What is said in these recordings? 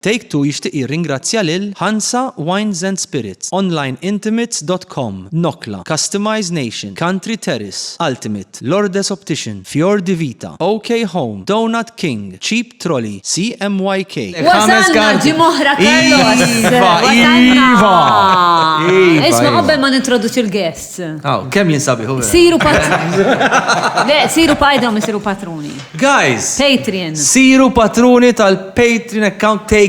Take-Two jixtieq jirringrazzja lil Hansa Wines and Spirits, onlineintimates.com, Nokla, Customize Nation, Country Terrace, Ultimate, Lourdes Optician, Fior di Vita, OK Home, Donut King, Cheap Trolley, CMYK. Wasalna ġimoħra Carlos. Iva! Isma qabel ma nintroduċi il-guests. Kemm jinsabi hu? Siru siru pajdhom isiru patruni. Guys! Patreon. Siru patruni tal-Patreon account Take-Two.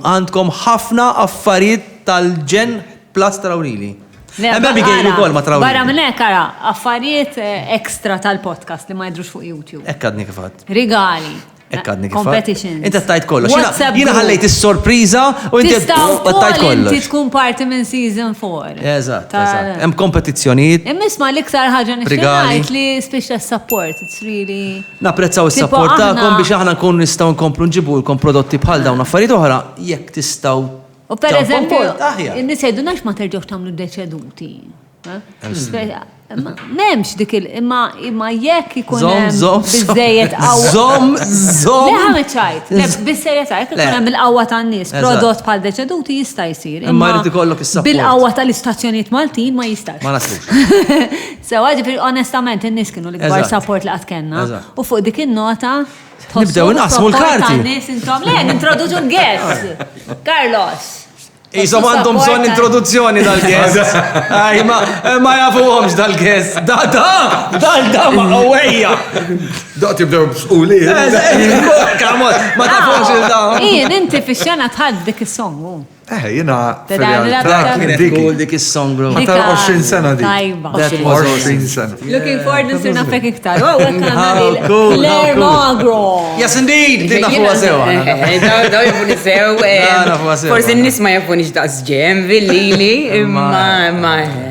Għandkom ħafna affarijiet tal-ġen plus trawrili. Emma bigħejlu kol ma trawrili. Barra minn hekk ara, affarijiet ekstra tal-podcast li ma jidrux fuq YouTube. Ekkadni kifat. Rigali. Ekkadni kifat. Competitions. Inta tajt kollox. WhatsApp Jina group. ħallejt is-sorpriża u inti Tistaw tajt kol inti kollox. tkun parti minn season 4. Eżatt, eżatt. Hemm kompetizzjonijiet. Immisma l-iktar ħaġa Rigali. nixtieq li special support. It's really. Napprezzaw Tipo is-support tagħkom aħna- biex aħna nkunu nistgħu nkomplu nġibulkom prodotti bħal dawn affarijiet oħra jekk tistgħu. U per eżempju, aħjar. in-nies jgħidu nax ma terġgħux tagħmlu deċeduti. M'hemmx dik imma jekk ikun biżejjed qawwa. Zom. Le ħamet ċajt, bis-serjetà jekk ikun hemm il-qawwa tan-nies prodott bħal deċeduti jista' jsir. Imma jrid ikollok is-support. Bil-qawwa tal-istazzjonijiet Maltin ma jistax. Ma naslux. Sewa ġifieri onestament in-nies kienu l-ikbar Eżatt. support li qatt kellna. Eżatt. U fuq dik in-nota Nibdew inqasmu l-karti. Nies intom le nintroduċu l-guests. Carlos. Isom għandhom bżonn introduzzjoni dal-guest. Aj, ma jafuhomx dal-guest. Da ma għawejja. Da tibdew b'squli. Kamot, ma tafux il-da. Ien, inti fi xena tħad dik is-song. Jina Cool dik is-song, bro. Dik- ta' 20 sena di. Tajba. That was 20 sena. Looking forward nisir nafek iktar. Oh, għekkan How għadil. cool, Claire how cool. Magro. Yes, indeed. Dik nafuha sewa. Daw jafuni sew. nafuha sewa. Forsi n-nis ma jafuni daqs ġem, villili, imma.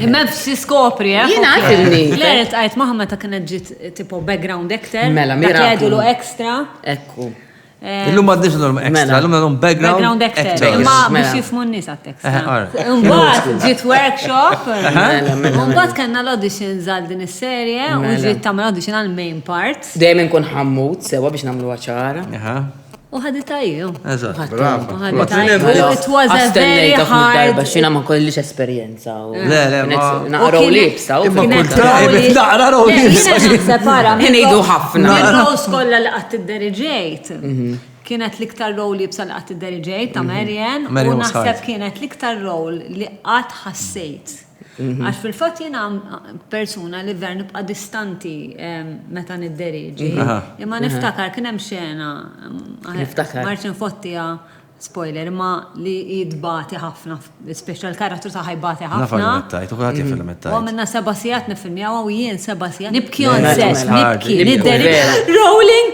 Imma fxie skopri, eh? Jina għatilni. Claire tqajt maħma ta' kienet ġit tipo background actor. Mela, mira. Ta' jgħidu extra. Ekku. Illum għadnix l-norm extra, illum għadhom Background actor. actors. Imma biex Mela. jifmu n-nis għat-text. alright. Mbagħad ġiet workshop. Mela. Mbagħad kellna l-auditions għal din is-serje u Mela. ġiet tagħmel audition għal main part. Dejjem nkun ħammut sewa biex namlu għaċara. U ħadita ju. Eżatt. U ħadita ju. It was a very darba hard. xina ma kollix esperienza. Le, ma- Naqraw lips, taw. Kienet kultura, naqra raw lips. Jena jgħidu ħafna. Mil-rows kolla li għat id-derġejt. Kienet liktar row li bsa li għat id-derġejt ta' Marian. Marian U was naħseb hard. kienet liktar row li għat ħassejt. Għax fil-fat jena persuna li ver nibqa distanti meta nid-derġi. Imma niftakar kien hemm xena. Niftakar. Marċin fottija. Spoiler, ma li jidbati ħafna, special karatru ta' ħajbati Nafa ħafna. l-mettajt, u għati U fil-mettajt. għamilna 7 sijat nifilmjaw u jien 7 sijat. Nibki on Mela, set, mela, nibki, nibki, nidderi. vera. Rolling!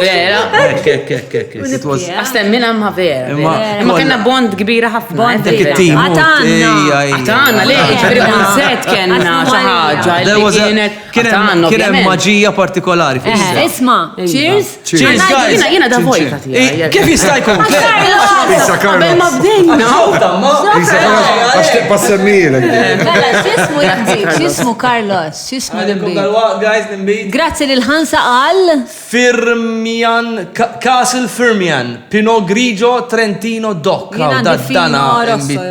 Vera. Nibki, eh? Għastem minna ma vera. Imma- Imma kena bond kbira ħafna. Bond Dik kbira. it-team. Għatanna. Għatana, le, ġifiri set kena xaħġa. Kien hemm maġija partikolari fil-set. Isma, cheers. Cheers, guys. Jena da vojta Kif jista' jkun? Isa Qabel ma bdejna. Għax tiqpa semmilek. Mela, xismu jgħid, xismu Carlos, xismu l-imbit. Grazzi lil Hansa għal. Firmian, Castle Firmian, Pinot Grigio, Trentino Doc. Jien għandi Fino Rosso,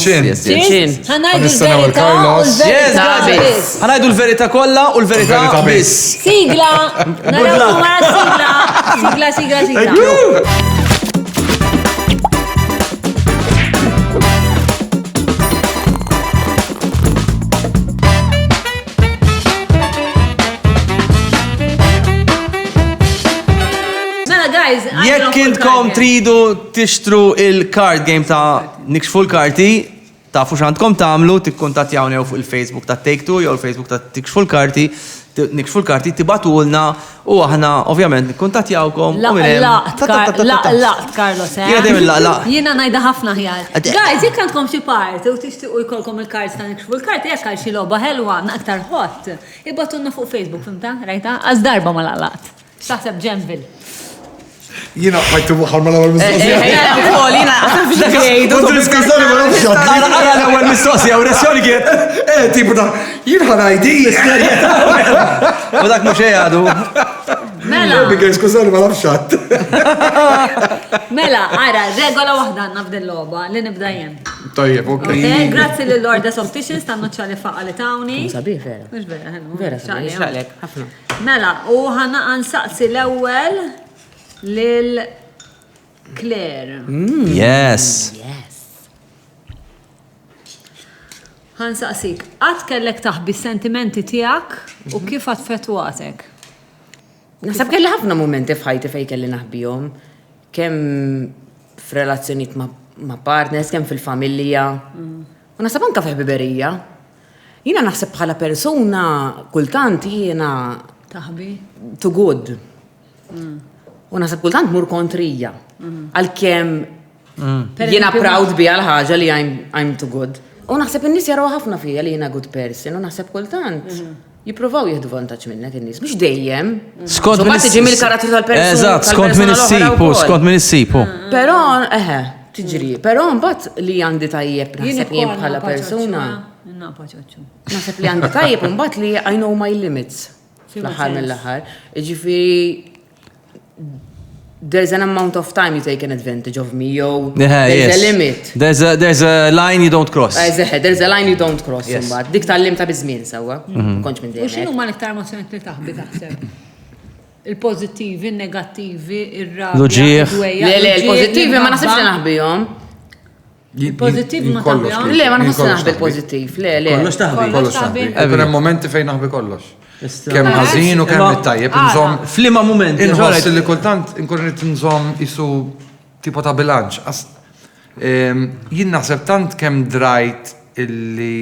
Cin. Cin. Ħanajdu Nistennew l-verita u il-Carlos. l-verita Yes, biss. ħanajdu l-verita kollha u l-verita L-verità biss. Sigla, naraw mara sigla. Mela guys, Jekk intkom tridu tixtru il-card game ta' nikxfu l-karti, tafu x'għandkom tagħmlu, tikkuntattjawni jew fuq il-Facebook ta' Take-Two jew il-Facebook ta' tikxfu l-karti, nikxfu l-karti tibatulna u aħna ovvjament nikkuntattjawkom. Laqt, Carlos, eh? Jiena dejjem il-laqlaq. Jiena najda ħafna ħjar. Guys, jekk għandkom xi parti u tixtiequ jkollkom il-kards ta' nikxfu l-karti jekk għal xi logħba ħelwa aktar hot, ibbatunna fuq Facebook, fimta? Rajta? Għaż darba ma laqlaqt. X'taħseb Ġenville. Jina għajtu ħarma l-għal mistoqsija. Kontu diskussjoni ma nafx Ara l-ewwel mistoqsija u reazzjoni kienet. Tipu da, jina ħanajdi. U dak mhux għadu. Mela. Bigger, skużani, ma nafxat. Mela, ara, regola waħda għandna f'dil-logħba li nibda jien. Tajjeb, ok. Okay, grazzi lill-Lordes Opticians tan-noċċa li faqqa li tawni. Sabiħ, vera. Mhux vera, ħelmu. Vera, sabiħ, xaqlek, ħafna. Mela, u ħana ansaqsi l-ewwel lil Claire. Yes. Ħansaqsik, għad kellek taħbi s-sentimenti tiegħek u kif għad fetwatek? Nasab kelli ħafna momenti f'ħajti fej kelli naħbihom, kemm f'relazzjonijiet ma' partners, kemm fil-familja. U nasab anka f'ħbiberija. Jiena naħseb bħala persuna kultant jiena Taħbi? too good. U nasab kultant mur kontrija. Għal-kemm jiena proud bi għal-ħaġa li I'm too good. U naħseb in-nies jaraw ħafna fija li jiena good person. U naħseb kultant jippruvaw jieħdu vantaġġ minnek in-nies. Mhux dejjem. Skont Insomma, tiġi mill-karattru tal-persuna. Eżatt, skont minn is-sipu, skont minn is-sipu. Però, tiġri. Però mbagħad li għandi tajjeb naħseb jien bħala persuna. Naħseb li għandi tajjeb u mbagħad li I know my limits. Fl-aħħar mill-aħħar. Jiġifieri there's an amount of time you take an advantage of me, there's a limit. There's a line you don't cross. There's a line you don't cross. Imbagħad dik tal-limta biżmien sewwa. Kontx minn U dejjem. x'inhu ma l-iktar emozzjonijiet li taħbi taħseb? Il-pożittivi, il-negattivi, ir-rabja, L-uġieħ. id-dwejja. Le, il-pożittivi ma nasibx li naħbihom. Il-pożittiv ma taħbihom? Le, ma nasibx naħbi il-pożittiv. Le. Kollox taħbi. Kollox taħbi. Ikun hemm momenti fejn naħbi kollox. Kemm ħażin u kemm it-tajjeb inżomm. Flima momenti. Inħoss li kultant inkun irid inżomm isu tipo ta' bilanċ. Jien naħseb tant kemm drajt illi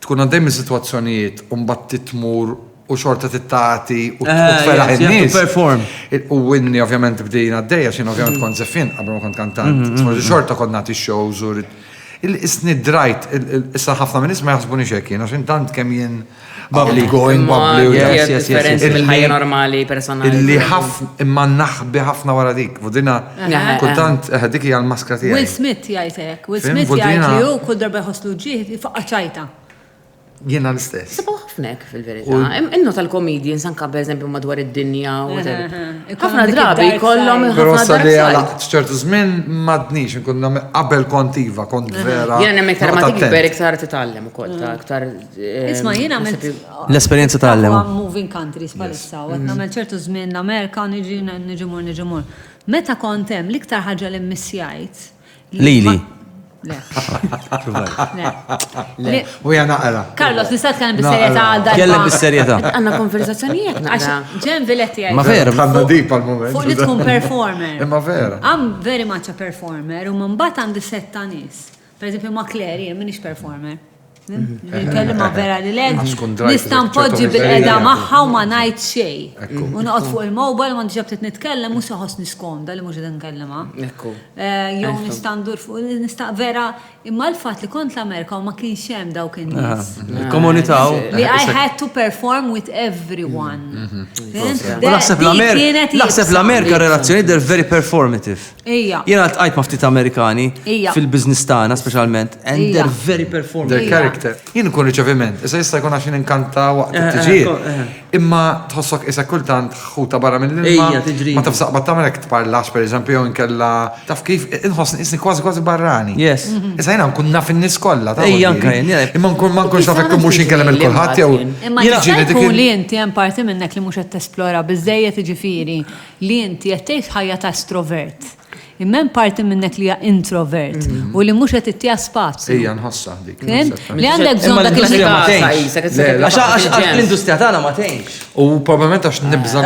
tkun għaddejjem is-sitwazzjonijiet u mbagħad titmur u xorta tittati u tferaħ in-nies. U winni ovvjament bdejna għaddejja x'in ovvjament kont zeffin qabel ma kont kantant. Xorta kont nagħti shows u isni drajt, issa ħafna minn nies ma jaħsbuni xekkin, għax intant kemm jien bubbly going, bubbly. Differenzi mill-ħajja normali, personali. Illi imma naħbi ħafna wara dik. Vodina, kultant, dik hija l-maskra tiegħi. Will Smith jgħidek. Will Smith jgħid li hu kull darba jħosslu ġieħ jifaqqa ċajta. Jiena l-istess. Sabaw ħafnek fil-verità. Innu tal-comedians anka per madwar id-dinja. Ħafna drabi kollhom Però ħafna sa li għala drabi. ċertu żmien m'għadniex inkun qabel kontiva, kont vera. Jiena nemmek tar ma tikber iktar titgħallem ukoll ta' iktar. Isma' jiena għamilt L-esperjenza tagħallem. moving countries palissa, u qed nagħmel ċertu żmien l-Amerika niġimur. Meta kont hemm l-iktar ħaġa li mmissjajt. Lili. Le. U hija naqra. Carlos, nista' tkellem bis-serjetà għal darba. Kellem bis-serjetà. Għandna konversazzjonijiet Għax naqra. ġem viletti Ma vera. Għandna dip għal-moment. Fuq li tkun performer. Imma vera. I'm very much a performer u man bat għandi setta nies. Per eżempju ma' Claire, jien minix performer. Nkellimha vera li leg, nista' npoġġi bil-qeda magħha u ma ngħid xejn. U noqgħod fuq il-mobile ma ndiġa bdiet nitkellem u seħoss niskonda li mhux qed nkellimha. Ekku. Jew nista' ndur fuq nista' vera imma l-fatt li kont l-Amerika u ma kienx hemm dawk in-nies. Il-komunità. Li I had to perform with everyone. Naħseb l-Amerika relazzjoni they're very performative. Ija. Jiena tqajt ma' ftit Amerikani Ija. fil-business tagħna speċjalment and Ija. they're very performative. Their character. Jien ikun riċeviment, issa jista' jkun għaxin inkanta waqt it-tiġijiet. Imma tħossok issa kultant ħuta barra mill-ilma. Ejja, tiġri. Ma tafsaq battamel tparlax pereżempju jew inkella taf kif inħossni isni kważi barrani. Yes. Issa jiena nkun naf in-nies kollha ta' Ejja, anke jien, jien. Imma ma nkunx naf hekk mhux inkellem il-kulħadd jew. Imma jista' jkun li inti hemm parti minnek li mhux qed tesplora biżejjed jiġifieri li inti qed tgħix ħajja ta' estrovert. Imma hemm parti minnek li hija introvert u li mhux qed ittija spazju. Ejja nħossha dik. Li għandek bżonn dak Għax l-industrija tagħna ma tgħinx. U probabbilment għax nibża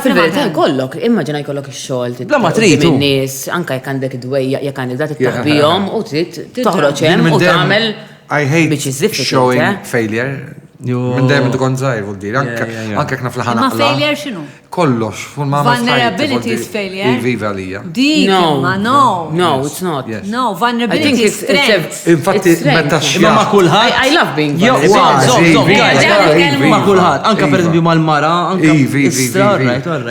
Fil-verità jkollok, immaġina jkollok ix-xogħol Bla ma tridu. min-nies, anke jekk għandek dwejja, jekk għandek dat ittaħbihom u trid toħroġ hemm u tagħmel I hate which is difficult, showing eh? failure. Minn dejjem tkun żgħir vuol dire, anke kif fl-ħana. Ma failure x'inhu? Kollox, fuq ma Vulnerability is failure. Viva lija. Dik ma no. No, it's not. Yes. No, I think vulnerability is strength. Infatti, meta Imma ma' kulħadd. I love being Jew vulnerable. ma' kulħadd, anke pereżempju mal-mara, anke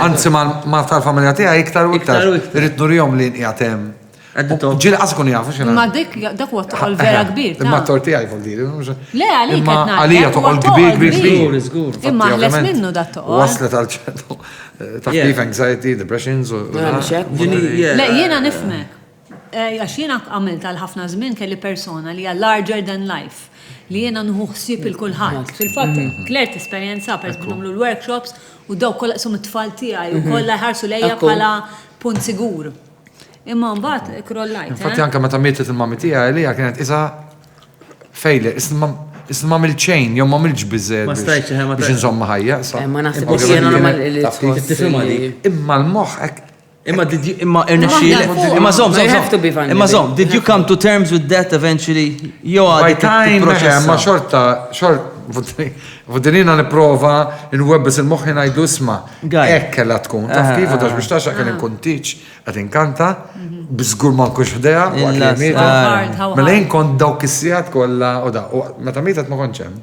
Anzi ma tal-familja tiegħi iktar u iktar. Iktar u iktar. Irid nurihom li nqiegħed hemm. Ġili qas kun jafu xina. Ma dak huwa toqol vera kbir. Imma t-torti għaj voldi. Le, għalik Imma qed ngħid, għalija dak huwa toqol toqol kbir. Żgur, żgur. Imma ħles minnu dat toqol. Waslet għal ċertu. Taf anxiety, depressions. Le, jiena nifmek. Għax jiena għamilt għal ħafna żmien kelli persona li hija larger than life. Li jiena nħu ħsieb il-kulħadd. Fil-fatt, Claire t-esperjenza per nagħmlu l-workshops u daw kollha qsum it-tfal tiegħi u kollha jħarsu lejja bħala punt sigur. Imma mbagħad ikrollajt. Infatti anke meta mietet il-mammi tiegħi li kienet isa fejli, isma m'għamil ċejn, jew m'għamilx biżżejjed. Ma stajtx biex insomma ħajja. Ma naħseb jiena normal Tifhimha di. Imma l-moħħ hekk. Imma zom, did you come to terms with that eventually? By time, ma xorta, Vodinina niprofa n-webbis il-moħħi ngħidu isma' hekk kellha tkun. Taf kif u biex taxa kien inkun tiċ qed inkanta, biżgur ma nkunx ħdejha waqt li mietet. Mela jien kont dawk is-sigħat kollha u da. Meta mietet ma kontx hemm.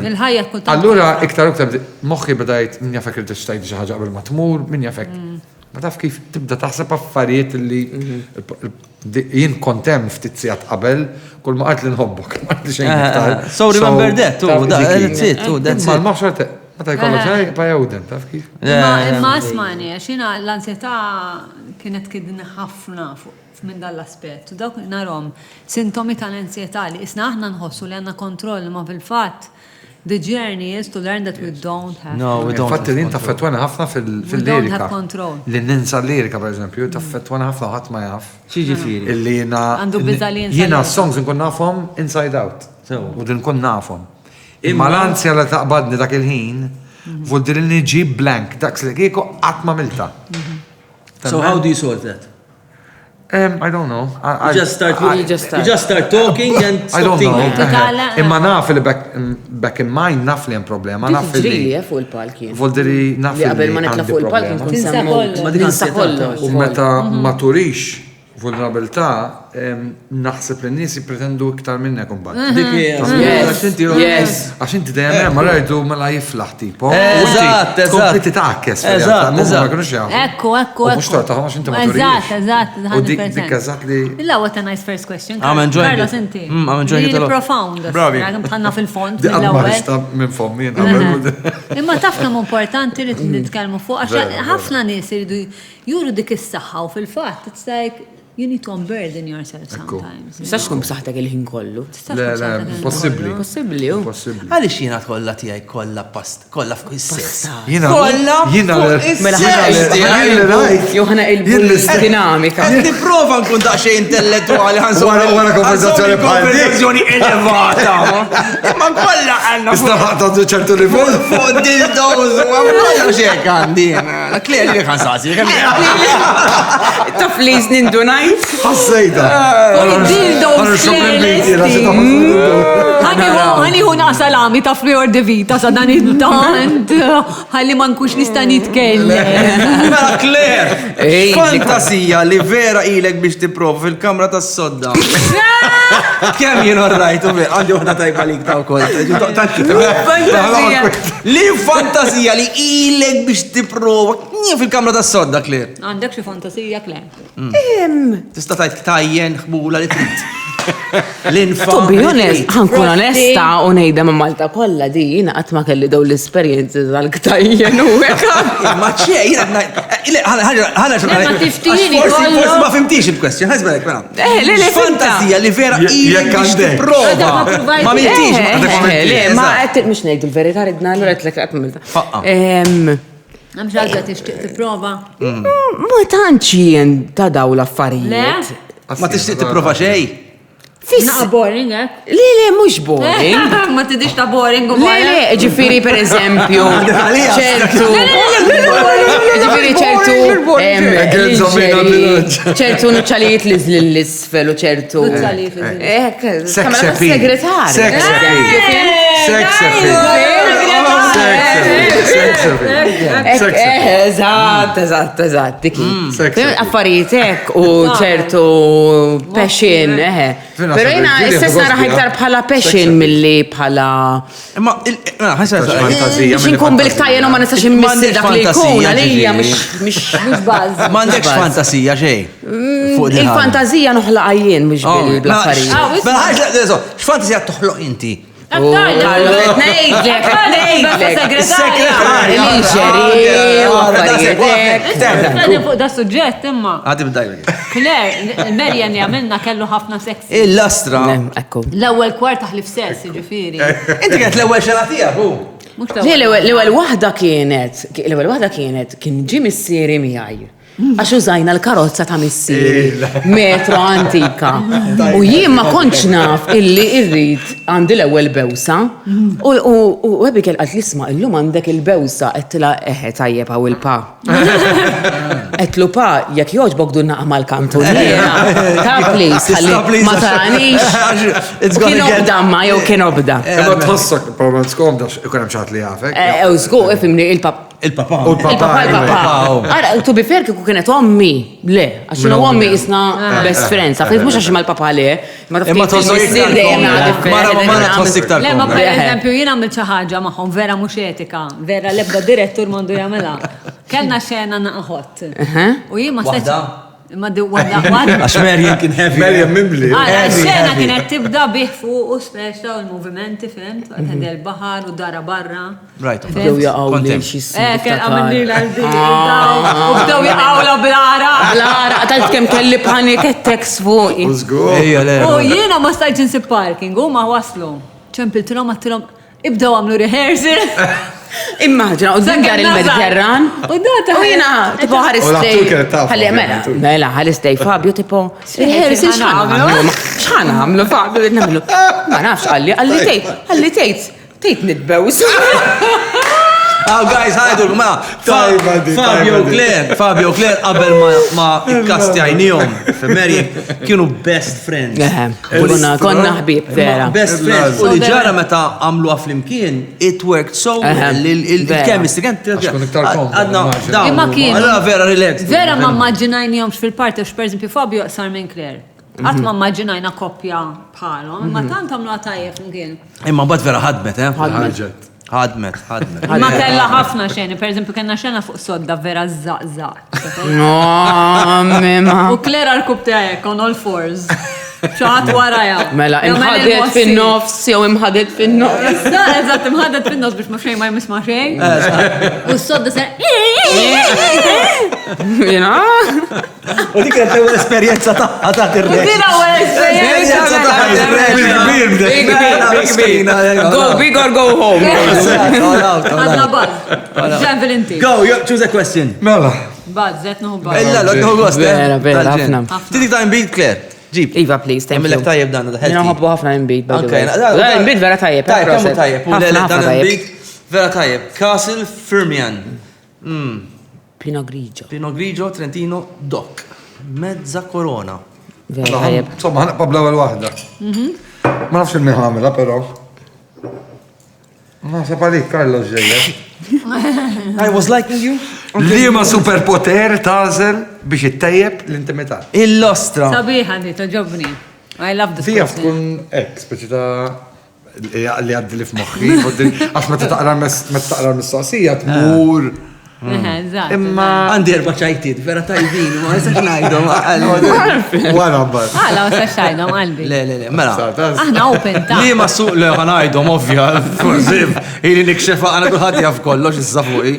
Il-ħajja kultant. Allura iktar moħħi bdajt min jafek li tixtajt xi ħaġa qabel ma tmur, min jafek. Ma taf kif tibda taħseb affarijiet li jien kontem ftit sigħat qabel kull ma qalt li nħobbok. So remember that, that's it. Ma l-moħħ meta jkollok xejn bajawden, taf kif? Imma asmani, għax jiena l-ansjetà kienet kidni ħafna fuq minn dan l-aspett. U dawk narhom sintomi tal-ansjetà li isna aħna nħossu li għandna kontroll ma fil-fatt the journey is to learn that we don't have. No, we don't. Infatti din taffettwana ħafna fil-lirika. We don't have control. Li ninsa l-lirika, per eżempju, taffettwana ħafna ħadd ma jaf. Xiġifieri. Illi Għandu biża li jinsa jiena lirika. songs nkun nafhom inside out. U din nkun nafhom. Imma l-anzja li taqbadni dak il-ħin, vuol dire li ġib blank, dak li kieku qatt ma milta. So how do you solve that? I don't know. You just start talking and I don't stop thinking. Titala- know. Imma naf li back in mind naf li hemm problema, naf li ġrili fuq il-palk jien. vuol dire naf Li qabel ma nitla fuq il-palk nkun Tinsa semmu. kollox. Ma dik Ninsa ansjetà kollox. U meta ma turix vulnerabilità, naħseb li n-nies jippretendu iktar minnek imbagħad. Yes. Għax inti dejjem ma rajdu mela jiflaħ tipo. Eżatt. Kompli titakkes. Ekku. Mhux torta għax inti ma turix. Eżatt, U dik eżatt li. Illa, what a nice first question. I'm enjoying Carlos, it. inti. I'm enjoying it a lot. Really profound. Bravi. Bħanna fil-fond. Di mill-ewwel. għammarista minn fommi. Imma taf kemm importanti li nitkellmu fuq għax ħafna nies iridu juru dik is-saħħa u fil-fatt it's like you need to unburden yourself sometimes. Sax tkun b'saħħtek il-ħin kollu. Possibbli. Possibbli hu. Possibbli. Għaliex jiena kollha tiegħi kollha kollha fuq is-sess. Jiena Mela jew ħana il-dinamika. Qed nipprova nkun daqsxejn intellettwali Wara konversazzjoni bħal dik. konversazzjoni elevata. Imma kollha għandna Istaħħat ċertu livell. fuq dildos u għamlu xejn għandi. Klir li kan sasi. Taf li nindu ngħid. Ħassejta. Ħani hu salami ta' Fleur de Vita sa dan id-tant. Ħalli ma nkux nista' nitkellem. Mela Claire, fantasija li vera ilek biex tipprova fil-kamra tas-sodda. Kemm jien orrajtu għandi waħda tajba lik ta' wkoll. Li fantasija li ilek biex tipprova fil-kamra tas-sodda, Claire. Għandek xi fantasija klem. Tista' tgħid tajjen ħbula li trid. L-infa. To be honest, ħankun onesta u ngħidha ma' Malta kollha din qatt ma kelli dawn l-esperjenzi tal-ktajjen u hekk. Ma ċej, forsi ma fimtix il-question, ħasbelek, mela. le, Fantasija li vera ilek biex tipprova. Ma mintix. Ma qed mhux ngħidu l-verità ridna allura qed lek qatt milta. Faqqa. Hemm xi ħaġa tixtieq tipprova. Ma tantx jien ta' daw l-affarijiet. Ma tixtieq tipprova xejn. Naqa boring, eh? Le, mhux boring. Ma tidix ta' boring u Le, ġifiri per eżempju, ċertu. Ġifiri ċertu nuċċalijiet li l-isfel u ċertu. Sex appeal. Segretar. Sex appeal. Sex Eżatt, affarijiet hekk u ċertu passion, Pero jena, istess nara ħajtar bħala passion milli bħala. Ma, Biex inkun bil-ktajjen u ma nistax immissi dak li jkun, għalija mux bazz. M'għandekx fantasija xejn. Fuq din ħaġa. Il-fantazija noħlaq jien mhux bil-affarijiet. Mela ħaġa, x'fantasija toħloq inti? Fuq da suġġett imma. Għadi b'dajja. Claire, il-Merjan li għamilna kellu ħafna sex. Il-lastra. L-ewwel kwart taħlif sess, ġifieri. Inti kienet l-ewwel xena tiegħek hu. L-ewwel waħda kienet kien ġi missieri miegħi. Għax użajna l-karozza ta' missieri, metro antika. U jien ma kontx naf illi irrid għandi l-ewwel bewsa. U Abigail qalt li isma' illum għandek il-bewsa qed tila tajjeb hawn il-pa. Qedlu pa jekk jogħġbok dur naqma l-kantuniera. Ta' please ħalli ma taranix. Kien obda ma jew kien obda. Imma tħossok probablement skomdax ikun hemm ċat li jafek. Żgur ifhimni il-papa. Il-papa. Ara, to be fair kiku kienet ommi, le, għax ommi isna best friends, għafit mux għax mal-papa le, ma taftit Le, ma per eżempju jina għamil ċaħġa maħom vera mux etika, vera lebda direttur mandu jamela. Kellna xena naqħot. U jien ma Waħda? Ma di wahda. Għax Merjan kien heavy. Merjan Mimli. Xena kienet tibda bih fuq u speċta u l-movimenti, fimt? Għed il-bahar u dara barra. Right. Bdew jaqaw li Kien għamilni l-għaldi. U bdew jaqaw la blara. Blara, għatalt kem kelli bħani kettex fuq. U jiena ma stajġ nsib parking, u ma waslu. ċempiltilom għattilom, ibdew għamlu rehearsal. Immaġina, u d-dingar il-Mediterran. U data. U jina, tipo ħaristej. Ħalli, mela, ħaristej Fabio, tipo, rehearsal xħana għamlu Fabio, namlu. Ma nafx, għalli tejt nidbews. Oh, guys, ħajdu, ma, Fabio Claire, qabel ma ikkastjajnijom, Merjan, kienu best friends. Konna ħbib, vera. Best friends. U li ġara meta għamlu għaflimkien, it worked so well, il-chemistry, Imma kien. Allora vera relaxed. Vera ma maġġinajnijomx fil-parti, per esempio Fabio sar minn Claire. Għat ma maġġinajna koppja bħalhom, ma tant għamlu għatajja flimkien. Imma bad vera ħadmet, ħadmet. Ma kella ħafna xeni, per esempio kena xena fuq sodda vera zaqqzaq. No, mima. U Claire għal-kub tijek, on all fours. ċaħat waraja. Mela, imħadet fin-nofs, jew imħadet fin-nofs. Eżatt, imħadet fin-nofs biex ma xejn ma jmisma xejn. U s-sodda ser. Jena? U dik kienet l-ewwel esperjenza ta' ir-reġ. Dina u esperjenza Go big or go home. Għadna bad. Ġenvil inti. Go, choose a question. Mela. Bad, zetnu bad. Illa, l-għodnu għost. Vera, ħafna. Tidik ta' imbid, Claire. Ġib. Iva, please, thank you. Jemmilek tajjeb dan, da' Jena ħobbu ħafna imbid, by the way. Okay. Imbid vera tajjeb. Tajjeb. U dan imbid, vera tajjeb. Castle Firmian. Pinot Grigio. Pinot Grigio, Trentino, Doc. Mezza korona. Vera tajjeb. Insomma, ħanqba bl-ewwel waħda. Ma nafx il-min ħamela, però. Ma sapalik, Carlo ġejja. I was liking you. Liema superpoter tażel biex ittejjeb l-intimità. Il-lostra. Sabiħa di, toġobni. I love this Fija person. tkun ek, speċi ta' li għaddi li f'moħħi, għax meta taqra l-mistoqsija tmur. Imma għandi erba' ċajtiet, vera tajbin, ma jistax ngħidhom. Wara mbagħad. Għala, ma sax tajdom, qalbi. Le, mela. Aħna open ta' Li ma suq le ħanajdhom ovvja, forsi ili nikxefa għana kulħadd jaf kollox issa fuqi.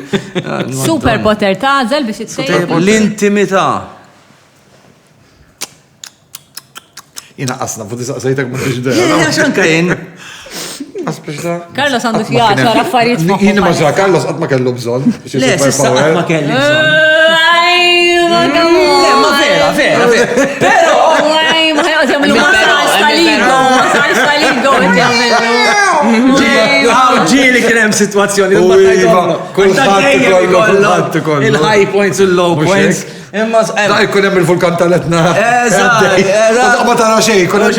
Super Potter tażel biex it-sejb. L-intimità. Jina qasna, fuq saqsajtek ma tix dejja. Xanka jien. Carlos għandu xjaqsa raffariet ma' Jina ma ġa Carlos qatt ma kellu bżonn. Le, sissa qatt ma kelli bżonn. Le, ma vera. Pero! Ma ħajqot jagħmlu Ġieli kien hemm sitwazzjoni. Kulħadd ikollu. Il-high points u l-low points. Imma Da jkun hemm il-vulkan tal-etna. Eżatt. U ma tara xejn, kun hemm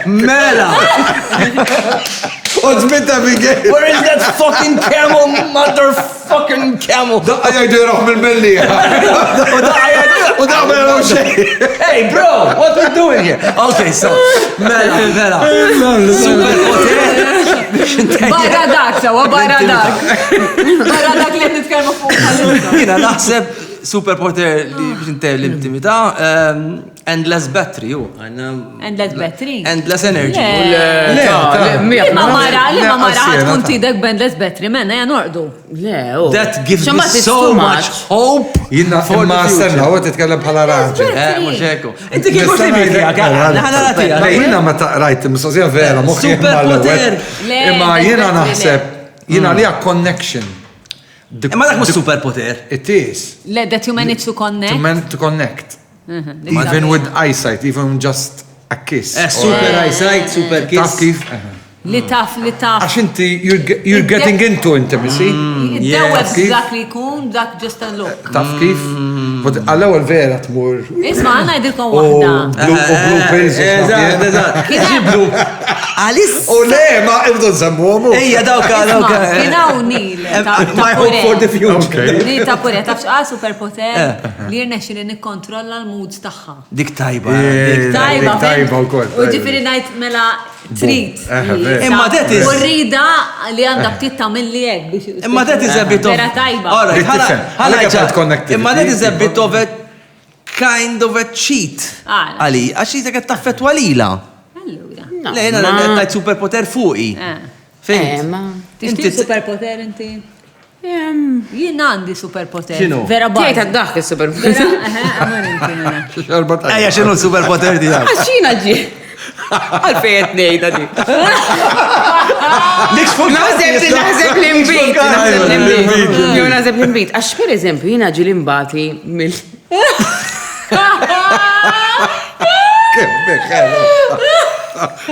Mela. U żmitta Miguel. Where is that fucking camel, motherfucking camel? Daqqa jgħidu jroħ mill-mellija. U da ma jaraw xejn. Hey bro, what we doing here? Okay, so, mela. Super poter. Barra dak, sawa, barra dak. Barra dak li nitkellmu fuq. Jina naħseb superpoter li biex intew l-intimità, endless battery, Endless battery? Endless energy. Ma mara assieme, tkun tidek b'endless battery, menna norqdu. Le, That gives Xo me ma it's so too much hope Jina for imma the stenna, future. u titkellem bħala raġel. Mux ekku. Inti kif mux Le, jina ma rajt, mistoqsija vera, moħħi Superpoter. Le, Imma le, jina le, naħseb, jina li connection. Ma dak mux superpoter. It is. Le, that you manage to connect. To connect. Even with eyesight, even just a kiss. Super eyesight, super Taf kiss. kif? Li taf. Għax inti, you're getting into intimacy. Dewweb kif? dak li kun, dak just a look. Taf kif? Għall-ewel vera tmur. Isma, għanna jdilkom U wahda. blue pills. Eżat, eżat. Ġiblu. Alis? U le, ma irdu nżammu għamu. Ejja, dawka, dawka. Kienaw nil. My hope for the future. Nil ta' pure, taf xqa superpoter li jirnexi li nikkontrolla l-moods taħħa. Dik tajba. Tajba u kol. U ġifiri najt mela treat. Imma that is- U rrida li għandha btit tagħmel li hekk biex. Imma that is a bit of... Vera tajba. All right, Tifhem. Għalhekk qed connectivity. Imma that is a bit of a kind of a cheat. Ah. Għali, għax jita għed taffet walila. Allura. Le, jena tajt superpoter fuqi. Fejn? Tixtieq superpoter inti? Jien għandi superpoter. X'inhu? Vera bajt. Tiegħek dak is-superpoter. Għamar inti mela. Ejja, xinu l-superpoter di għak? Għaxina ġi. Għalfejt nejda di. Naħseb l-imbit. Naħseb l-imbit. Għax per eżempju, jina ġi l-imbati mill.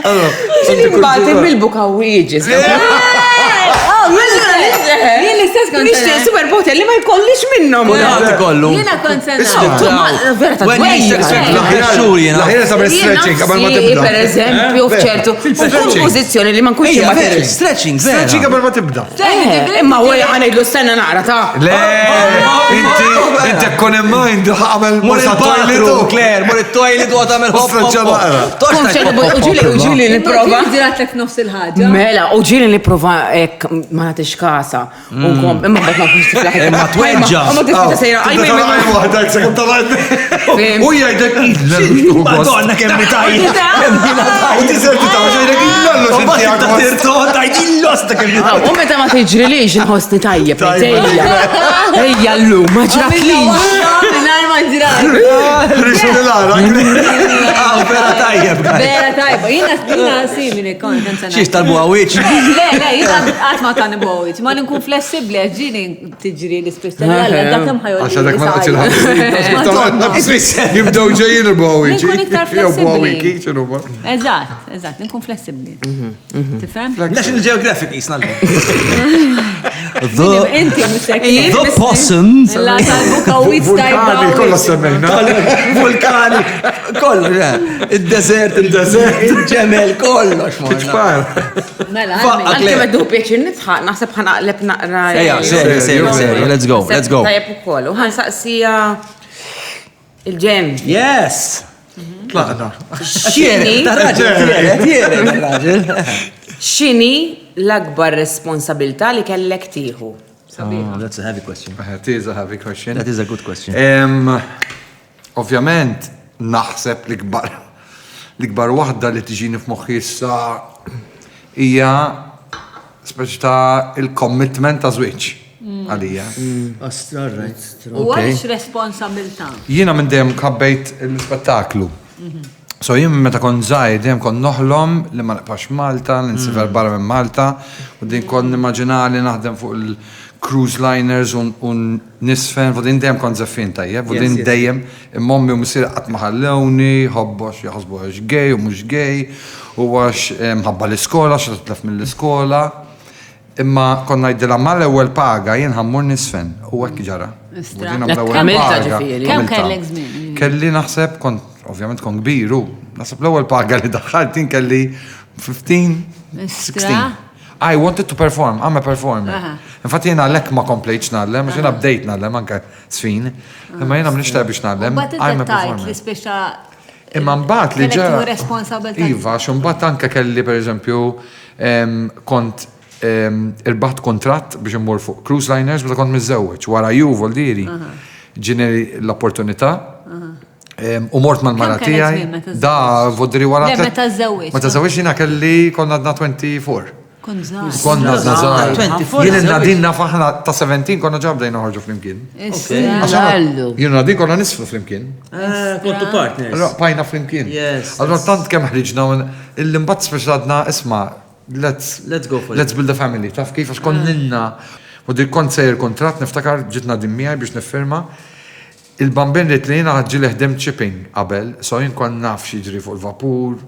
L-imbati mill-bukawiġis. Jien l-istess kont. Nixtieq superpoter li ma jkollix minnhom. Kulħadd ikollu. Jiena kont Vera ta' When you dwejja. sex xhur jena. Laħira ta' stretching, qabel ma tibda. Per eżempju, f'ċertu pożizzjoni li ma nkunx Ejja, imma vera, stretching, Stretching vera. qabel ma tibda. Imma u għanajdlu s-senna naqra ta' Le, inti kon in mind għamel Mor morsa il-bathroom, toiletu. Claire, mor il-toilet u għatamel hop, Stretcha naqra. uġili li prova. Ġirat lek nofs il-ħagġa. Mela, uġili li prova ek ma natix kasa. Imma bat ma kunx tiflaħ. Imma tweġġa. Imma tiflaħ sejra. U jgħidek Madonna, kemm tajja. U tiserti ta' ġajdek il-lallu U bat ta' tirton, tajt il-losta kemm U meta ma tiġri li nħosni tajjeb. Ejja l-lum, ma ġraħlix. Nar ma ġirat. Vera tajjeb. Vera tajba. Jiena simili kont nsenna. Xiex tal-buħawieċ. Le, jiena għatma ta' nibowit. Ma nkun flessibli, ġini tiġri l-ispista. Għalla, dakem ħajol. Għaxa dak ma taqċil Jibdow ġejjin il-bawi. Nkun iktar flessibli. ċinu Eżatt, nkun flessibli. Tifhem? National Geographic jisna Inti musek. The possums. La tal-bukawit Vulkani, kolla stajba. semmejna. Vulkani, kollox, il-desert, il-ġemel, kollox. Tfar. Mela, Għalki meddu pieċin nitħaq, naħseb ħanaqleb naqra. Ejja, serju, let's go, let's go. Tajab u koll, u ħansaqsija il-ġem. Yes. Tlaqna. Xiere, ta' raġel, tiere, raġel. Xini l-akbar responsabilta li kellek tieħu? That's a heavy question. That is a heavy question. That is a good question. Ovvjament, naħseb l-ikbar wahda li tiġini f'moħħi issa hija speċi ta' il-commitment ta' żwieġ għalija. Astra, right. U għalix responsabilta. Jiena minn dejjem kabbejt l-spettaklu. So jien meta kon żgħir dejjem kon noħlom li ma naqpax Malta, li nsifer barra minn Malta, u din kon nimmaġinali naħdem fuq il-cruise liners u nisfen, u din dejjem kon żeffin tajjeb, u din dejjem immommi u msier qatt ma ħallewni, ħobbox jaħsbu għax gay u mhux gay, u għax mħabba l-iskola, xi titlef mill-iskola. Imma konna ngħidilha mal-ewwel paga jien ħammur nisfen u hekk ġara. Għamilta ġifieri. Kemm kellek żmien? Kelli naħseb ovvjament kon kbiru. Naħseb l-ewwel paga li daħħalt kelli 15, 16. I wanted to perform, I'm a performer. Infatti jena lekk ma komplejtx nallem, għax jena bdejt nallem anke sfin. Imma jena mnix biex nallem, I'm a performer. Imma mbagħad li ġara. Iva, x'mbagħad anke kelli pereżempju kont irbaħt kontratt biex immur fuq cruise liners meta kont miżewweġ wara ju voldiri. ġini l-opportunità. U mort mal-mara Kemm kellek żmien tiegħi. meta Da vodri wara. Le, meta żewweġ. Meta żewweġ jiena kelli konna għadna 24. Kun żgħar. Konna għadna żgħar. 24 Jien il-nadinna faħna ta' 17 konna ġabda noħorġu flimkien. Għallu. Jien nadin konna nisflu flimkien. Kontu partners. Raqpajna flimkien. Yes, Allora tant kemm ħriġna il-imbat speċ għadna isma' let's go for it. let's build a family. Taf kif għax konninna u dik kont sejr kontrat niftakar ġitna dimmijaj biex nifirma. Il-bambin li t-lina ħagġi ħdem shipping qabel, so jien kon naf ġri fuq il-vapur,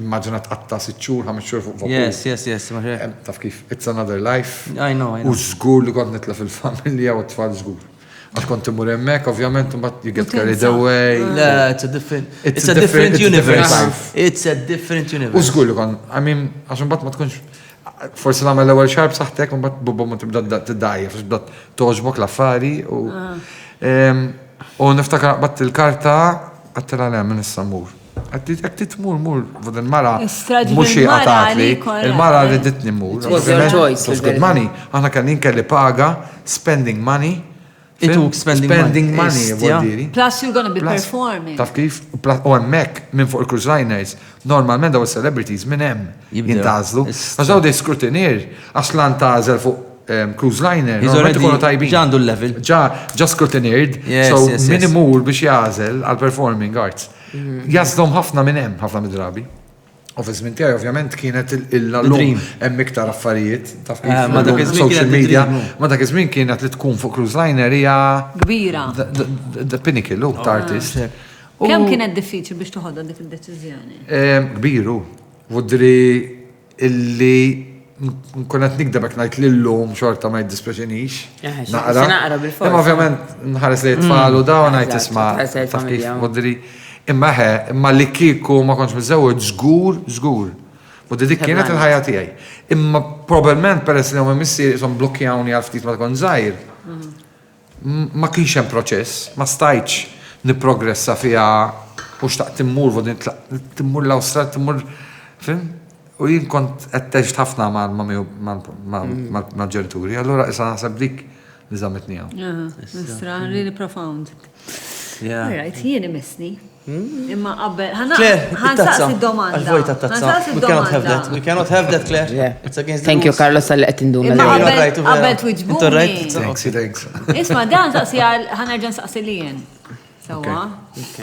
immaġina tqatta 6 xhur, 5 xhur fuq vapur. Yes, maħe. Taf kif, it's another life. I know. U żgur li kont nitla fil-familja u t-tfal żgur. Għax kont imur hemmhekk, ovvjament, mbagħad you get carried away. La, it's a different universe. It's a different U universe. żgur li kon, I mean, għax mbagħad ma tkunx forsi nagħmel l-ewwel xarb saħtek u mbagħad bubba ma tibda tiddajja, forsi tibda toġbok l-affari u niftakar qatt il-karta għattela le minn issa mmur. Għatti tmur, fod il-mara, Istraġbi mux xie il-mara għatatli, li korra. il-mara li ditni mur. was your choice, It was good money. Għana kan kelli paga, spending money. It took spending money. Spending money, Yeah. vuol Plus you're gonna be Plus, performing. Taf kif? U għemmek minn fuq il-cruise liners, normalment daw il-celebrities minn hemm Jibdew. jintazlu. Is- Għax daw dej scrutineer, għax lan tażel fuq cruise liner, He's normalment ikunu already tajbin. ġandu l-level. Ġa scrutineered, Yes, so yes, min yes. imur biex jażel għal performing arts. Jazdom ħafna minn hemm, ħafna mid-drabi. U fi żmien tiegħi ovvjament kienet il-lum dream. hemm iktar affarijiet, taf kif Ma dak iż-żmien social kienet media, the dream. ma dak iż-żmien kienet li tkun fuq cruise liner hija Kbira. the pinnacle ta' artist. Kemm kienet diffiċli biex toħodha dik id-deċiżjoni? Kbiru, vodri illi nkunet nikdebek najt lillum xorta ma jiddispeċinix. naqra bil-forsa. Imma ovvjament nħares li tfalu da u najt Eżatt, isma. tħares lejn Taf kif familja. vodri. Imma li kiku ma konx mizzewġ żgur. Vodri dik kienet il-ħajja tiegħi. Imma probabbilment peress li huma missi jisom blokkjawni għal ftit ma tkun żgħir. Ma kienx hemm proċess, ma stajtx nipprogressa fiha u xtaqt timmur, vodri timmur l-Awstral, timmur. Fim? U jien kont għatteġt ħafna mal-ġenituri, allora issa naħseb dik li zammetni għaw. Mistra, really profound. Yeah. All right, jien imissni. Imma qabel, Claire, ħansaqsi it-tazza. domanda. Għal-vojta t-tazza. Ħansaqsi We cannot have that. domanda. We cannot have that, Claire. Yeah. It's against the Thank you, rules. Carlos, għal qed induna. Imma You're qabel- right, Uvera. qabel twiġbuni. Intu right? Thanks. Isma, dan saqsi għal ħanerġan saqsi li jien. Sawa?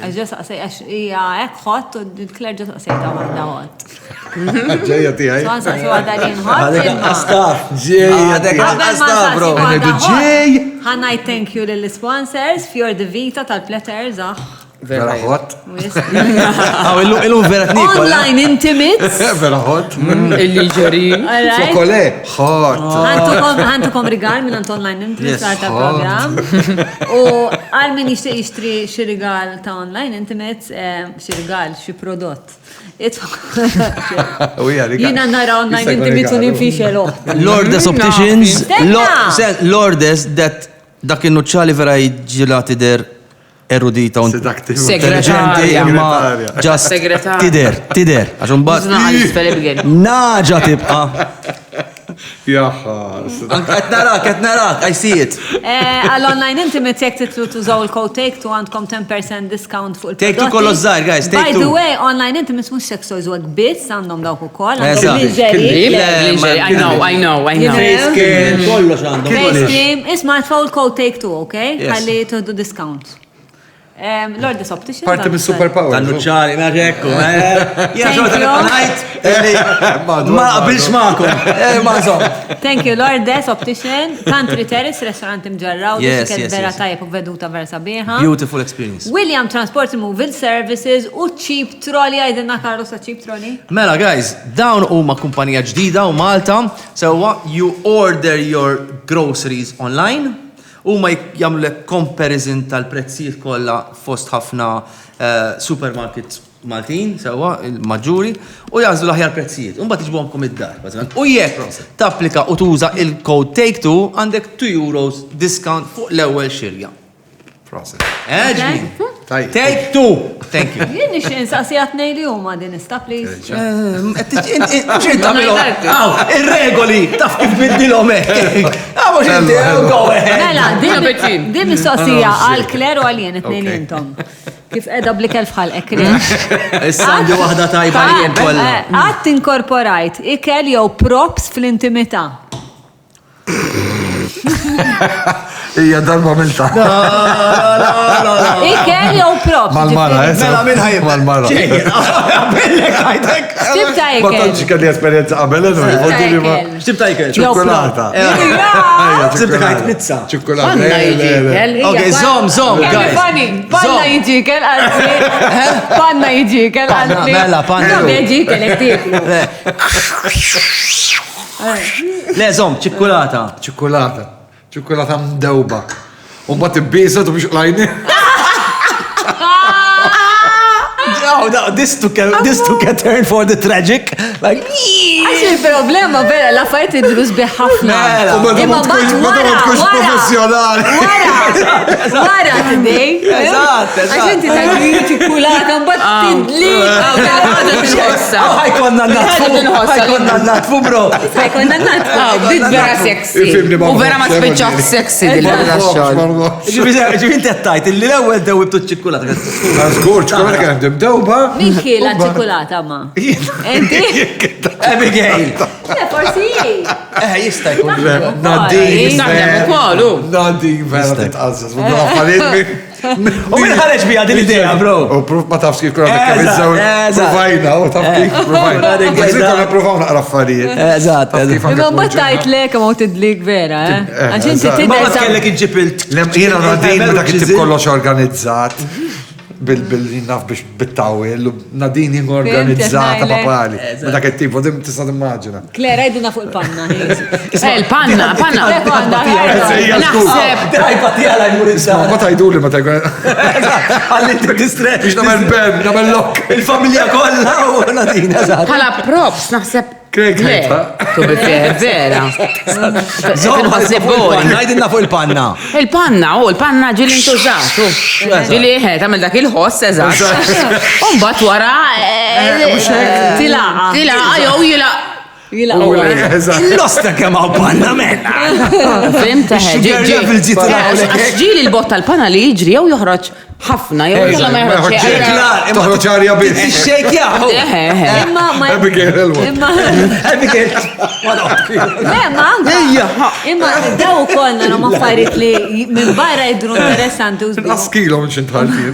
Għaxġa saqsi għax hija hekk ħott u Claire ġa saqsi ta' waħda ħott. Ġeja tijaj. So saqsi waħda li jien ħott. Għadek imma- għastaf. Ġeja Għadek Qabel ma għastaf, nsaqsi bro. waħda Għandu ħott, ġej. ħanaj thank you lill-sponsors, Fjord de Vita tal-Platters, Vera hot. Għaw, il-lum vera t-nikol. Online intimates. Vera hot. Illi ġeri. All right. Fokole, hot. Ħantukom rigal minn ant online intimates Yes. għal program. U għal min jixtri xi rigal ta' online intimates, xi rigal, xi prodott. Jina nara online intimates u ninfixelu. Lourdes Opticians. Stenna! Lourdes, dak il-nuċċali vera jġilati der erudita un Seductive. intelligenti, Segretarja. imma just Segretarja. tider. Għaxun bat. Użna għal-isfel ibgħin. Naġa tibqa. Jaha. Qed narak, I see it. Għal-online intimates jek titlu tużaw il-code Take Two għandkom 10% discount fuq il-prodotti. Take Two kollu żgħar, guys, Take By the Two. way, online intimates mux sex toys u biss għandhom dawk ukoll. Eżatt. Għandhom lingerie. I know. You know? Face cream, kollox għandhom. Face cream, isma' tfaw il-code Take Two, ok? Yes. Għalli tuħdu discount. Lourdes Opticians. Parti mis superpower. Tan-nuċċali, naġekku. Thank you. Ma qabilx ma'kom. Ma zom. Thank you, Lourdes Optician. Country Terrace, restaurant imġarraw. Yes, Kien yes, vera yes. tajjeb u veduta vera sabiħa. Beautiful experience. William Transport Removal Services u Cheap Trolley, għajdinna Karlo sa Cheap Trolley. Mela, guys, dawn huma kumpanija ġdida u Malta. So you order your groceries online. U ma jamlu lek comparison tal-prezzijiet kollha fost ħafna supermarkets Maltin, sewa, il-maġġuri, u jazdu l-aħjar prezzijiet. Un bat iġbomkom id-dar, bazziment. U jekk tapplika u tuża il-code Take Two, għandek €2 discount fuq l-ewwel xirja. Process. Ġbin. Tajjeb. Take 2. Thank you. Jien nix insaqsijat nejli huma din ista, please. Mux inti għamilhom. Ir-regoli, taf kif biddilhom hekk. Mux inti, go ahead. Mela, Beċin. din mistoqsija għal Kler u għal jien it-nejn intom. Kif edha blikel fħal ekri. Issa għandi waħda tajba li jien kollha. Għat inkorporajt ikel jew props fl-intimità. Ija darba milta. Ikel jew props. Mal-mara, Mela minn ħajib. Mal-mara. Bellek ħajtek. Tibta Ma ikel. tantx kelli esperienza qabel, Xtibta ikel. ċokolata. Xtibta ħajt pizza. ċokolata. Panna jiġi ikel. Ok, zom, guys. Panna jiġi ikel għalti. Panna jiġi ikel għalti. Mela, panna. No, jiġi ikel ektiklu. Le, zom, ċikkulata. ċokolata mdewba. Un bat ibbisa tu biex lajni. Oh, no, this took a turn for the tragic. Like, Għax il-problema vera, la fajt id-drus biħafna. Mela. U meta ma tkunx professjonali. Wara t-dej. Eżatt. Għax inti ta' ċikkulata, mbatt tidli. ħajkonna natfu, bro. Ħajkonna natfu. Bdit vera sexy. Ifimni ma U vera ma nafx, spiċċaħ jemma sexy dil-bira xogħol. Ġivin tettajt, illi l-ewel dewibtu ċikkulata. Żgur, ċokolata kienet mdewba. Min kiela ċikkulata ma? Enti? Abigail. Forsi. Jista jkun. Nadin. Naħdem ukoll, hu. Nadin vera titqażżas. U minn ħareġ bija din idea, bro. U proof ma tafx kif kuna dekka bizzaw. Provajna, u taf kif provajna. Għazzi kuna provaw naqra affarijiet. Eżatt. Imma battajt lek ma tidlik vera, Għax inti Ma tidher kellek iġipilt. Jena Nadin meta kif kollox organizzat. Bil-naf biex bittawil, Nadin jing organizzata papali. Meta kif tipo, dim tista' timmaġina. Kler, għajduna fuq il-panna. Il-panna, panna. Naħseb. Drajba tijala jmurizza. Ma tajdu li ma tajdu. Għallinti distre. Biex namel ben, namel lok. Il-familja kolla u Nadin, eżatt. Bħala props, naħseb. Krejk Le, ħajta. tu bifer, vera. Zom, Nħossib għol. Najdinna fuq il-panna. Il-panna, il-panna ġili intużatu. Ġili għamil dak il-ħoss, eżat. Umbat wara. Tilaqa. Tilaqa, jow jilaqa. Il-losta kemaw panna menna. Fimta Sugar level ġiet tagħmel ġili l-botta l-panna li jiġri jew joħroġ ħafna, jew jalla ma joħroġ xejn. Toħroġ ċarja bit. Il-shake jaħu. Imma ma. Abigail, helwa. Imma. Abigail. Le, ma anka. Imma daw konna no affarijiet li minn barra jidru interessanti u Nas kilo minn xintħaltin.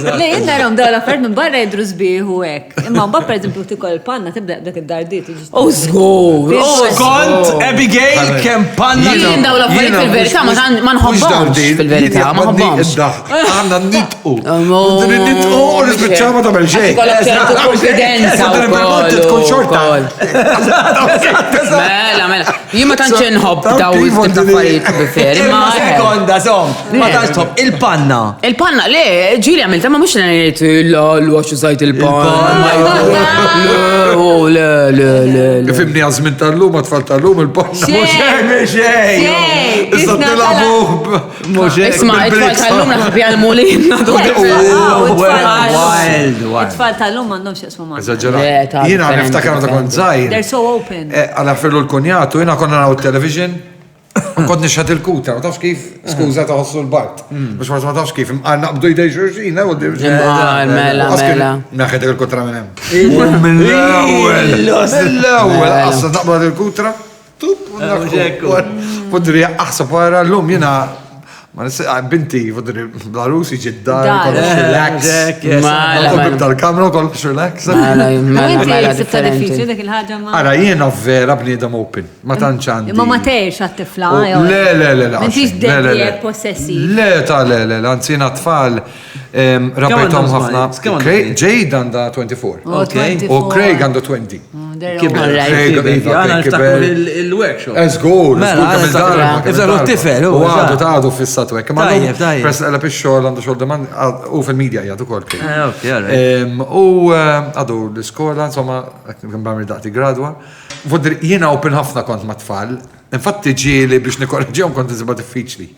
Le, jinnarom daw l-affarijiet minn barra jidru sbieħ u hekk. Imma mbagħad pereżempju tikol panna tibda dak id-dardit. U żgur. Kont Abigail kemm panna. Jien daw l-affarijiet fil-verità ma nħobbhomx fil-verità, ma nħobbhomx. Għanna nitqu. Amor. Nitqu u nisbicċa ma tamel xej. Kollok ċertu konfidenza Tkun xorta. Mela, mela. Jien ma tantx inħobb daw il-tip ta' affarijiet bifer. Imma sekonda, zom. Ma tantx tħobb il-panna. Il-panna, le, ġili għamilta ma mux l-għaniet l-għaxu sajt il-panna. Le. Fimni għazmin tal-lum, għatfall tal-lum, il-panna. Xej. Issa tilabu. Isma, it-tfal tal-lum naħbi għal-mulin. It-tfal tal-lum mandom xieqsmu ma. Eżagġerat. Jina niftakar ta' kont zaħir. They're so open. Għala ferlu l-kunjatu, jina konna naw television. Kont nixħat il-kuta, ma tafx kif, skuza taħossu l-bart. Biex ma tafx kif, għanna bdu jdej xurxin, Mela. Naħħet il-kutra minnem. Mill-ewel, għassa naqbad il-kutra, tup, fudri aħsab wara l-lum jina, ma binti, fudri bl-Rusi ġiddar, kollox relax. Tal-kamra, kollox relax. Inti sibta diffiċli dak il-ħagġa ma. Ara, jiena vera bniedem open, ma tantx għandi. Imma ma tgħix għat-tifla. Le. M'intix dejjem possessiv. Le, anzi jiena tfal rabajtom ħafna. Jade għandha 24. U Craig għandu 20. Għana niftakru il-workshop. Eżgur, Iftakru t-tifel. U għadu ta' għadu fissat wek. Tajjeb. Press għala biex xogħol għandu xogħol deman u fil-medja jgħadu kol. U għadu l-iskola, insomma, kien bamir daqti gradwa. Jiena open ħafna kont ma' tfal. Infatti ġieli biex nikorreġjom kont nżibba diffiċli.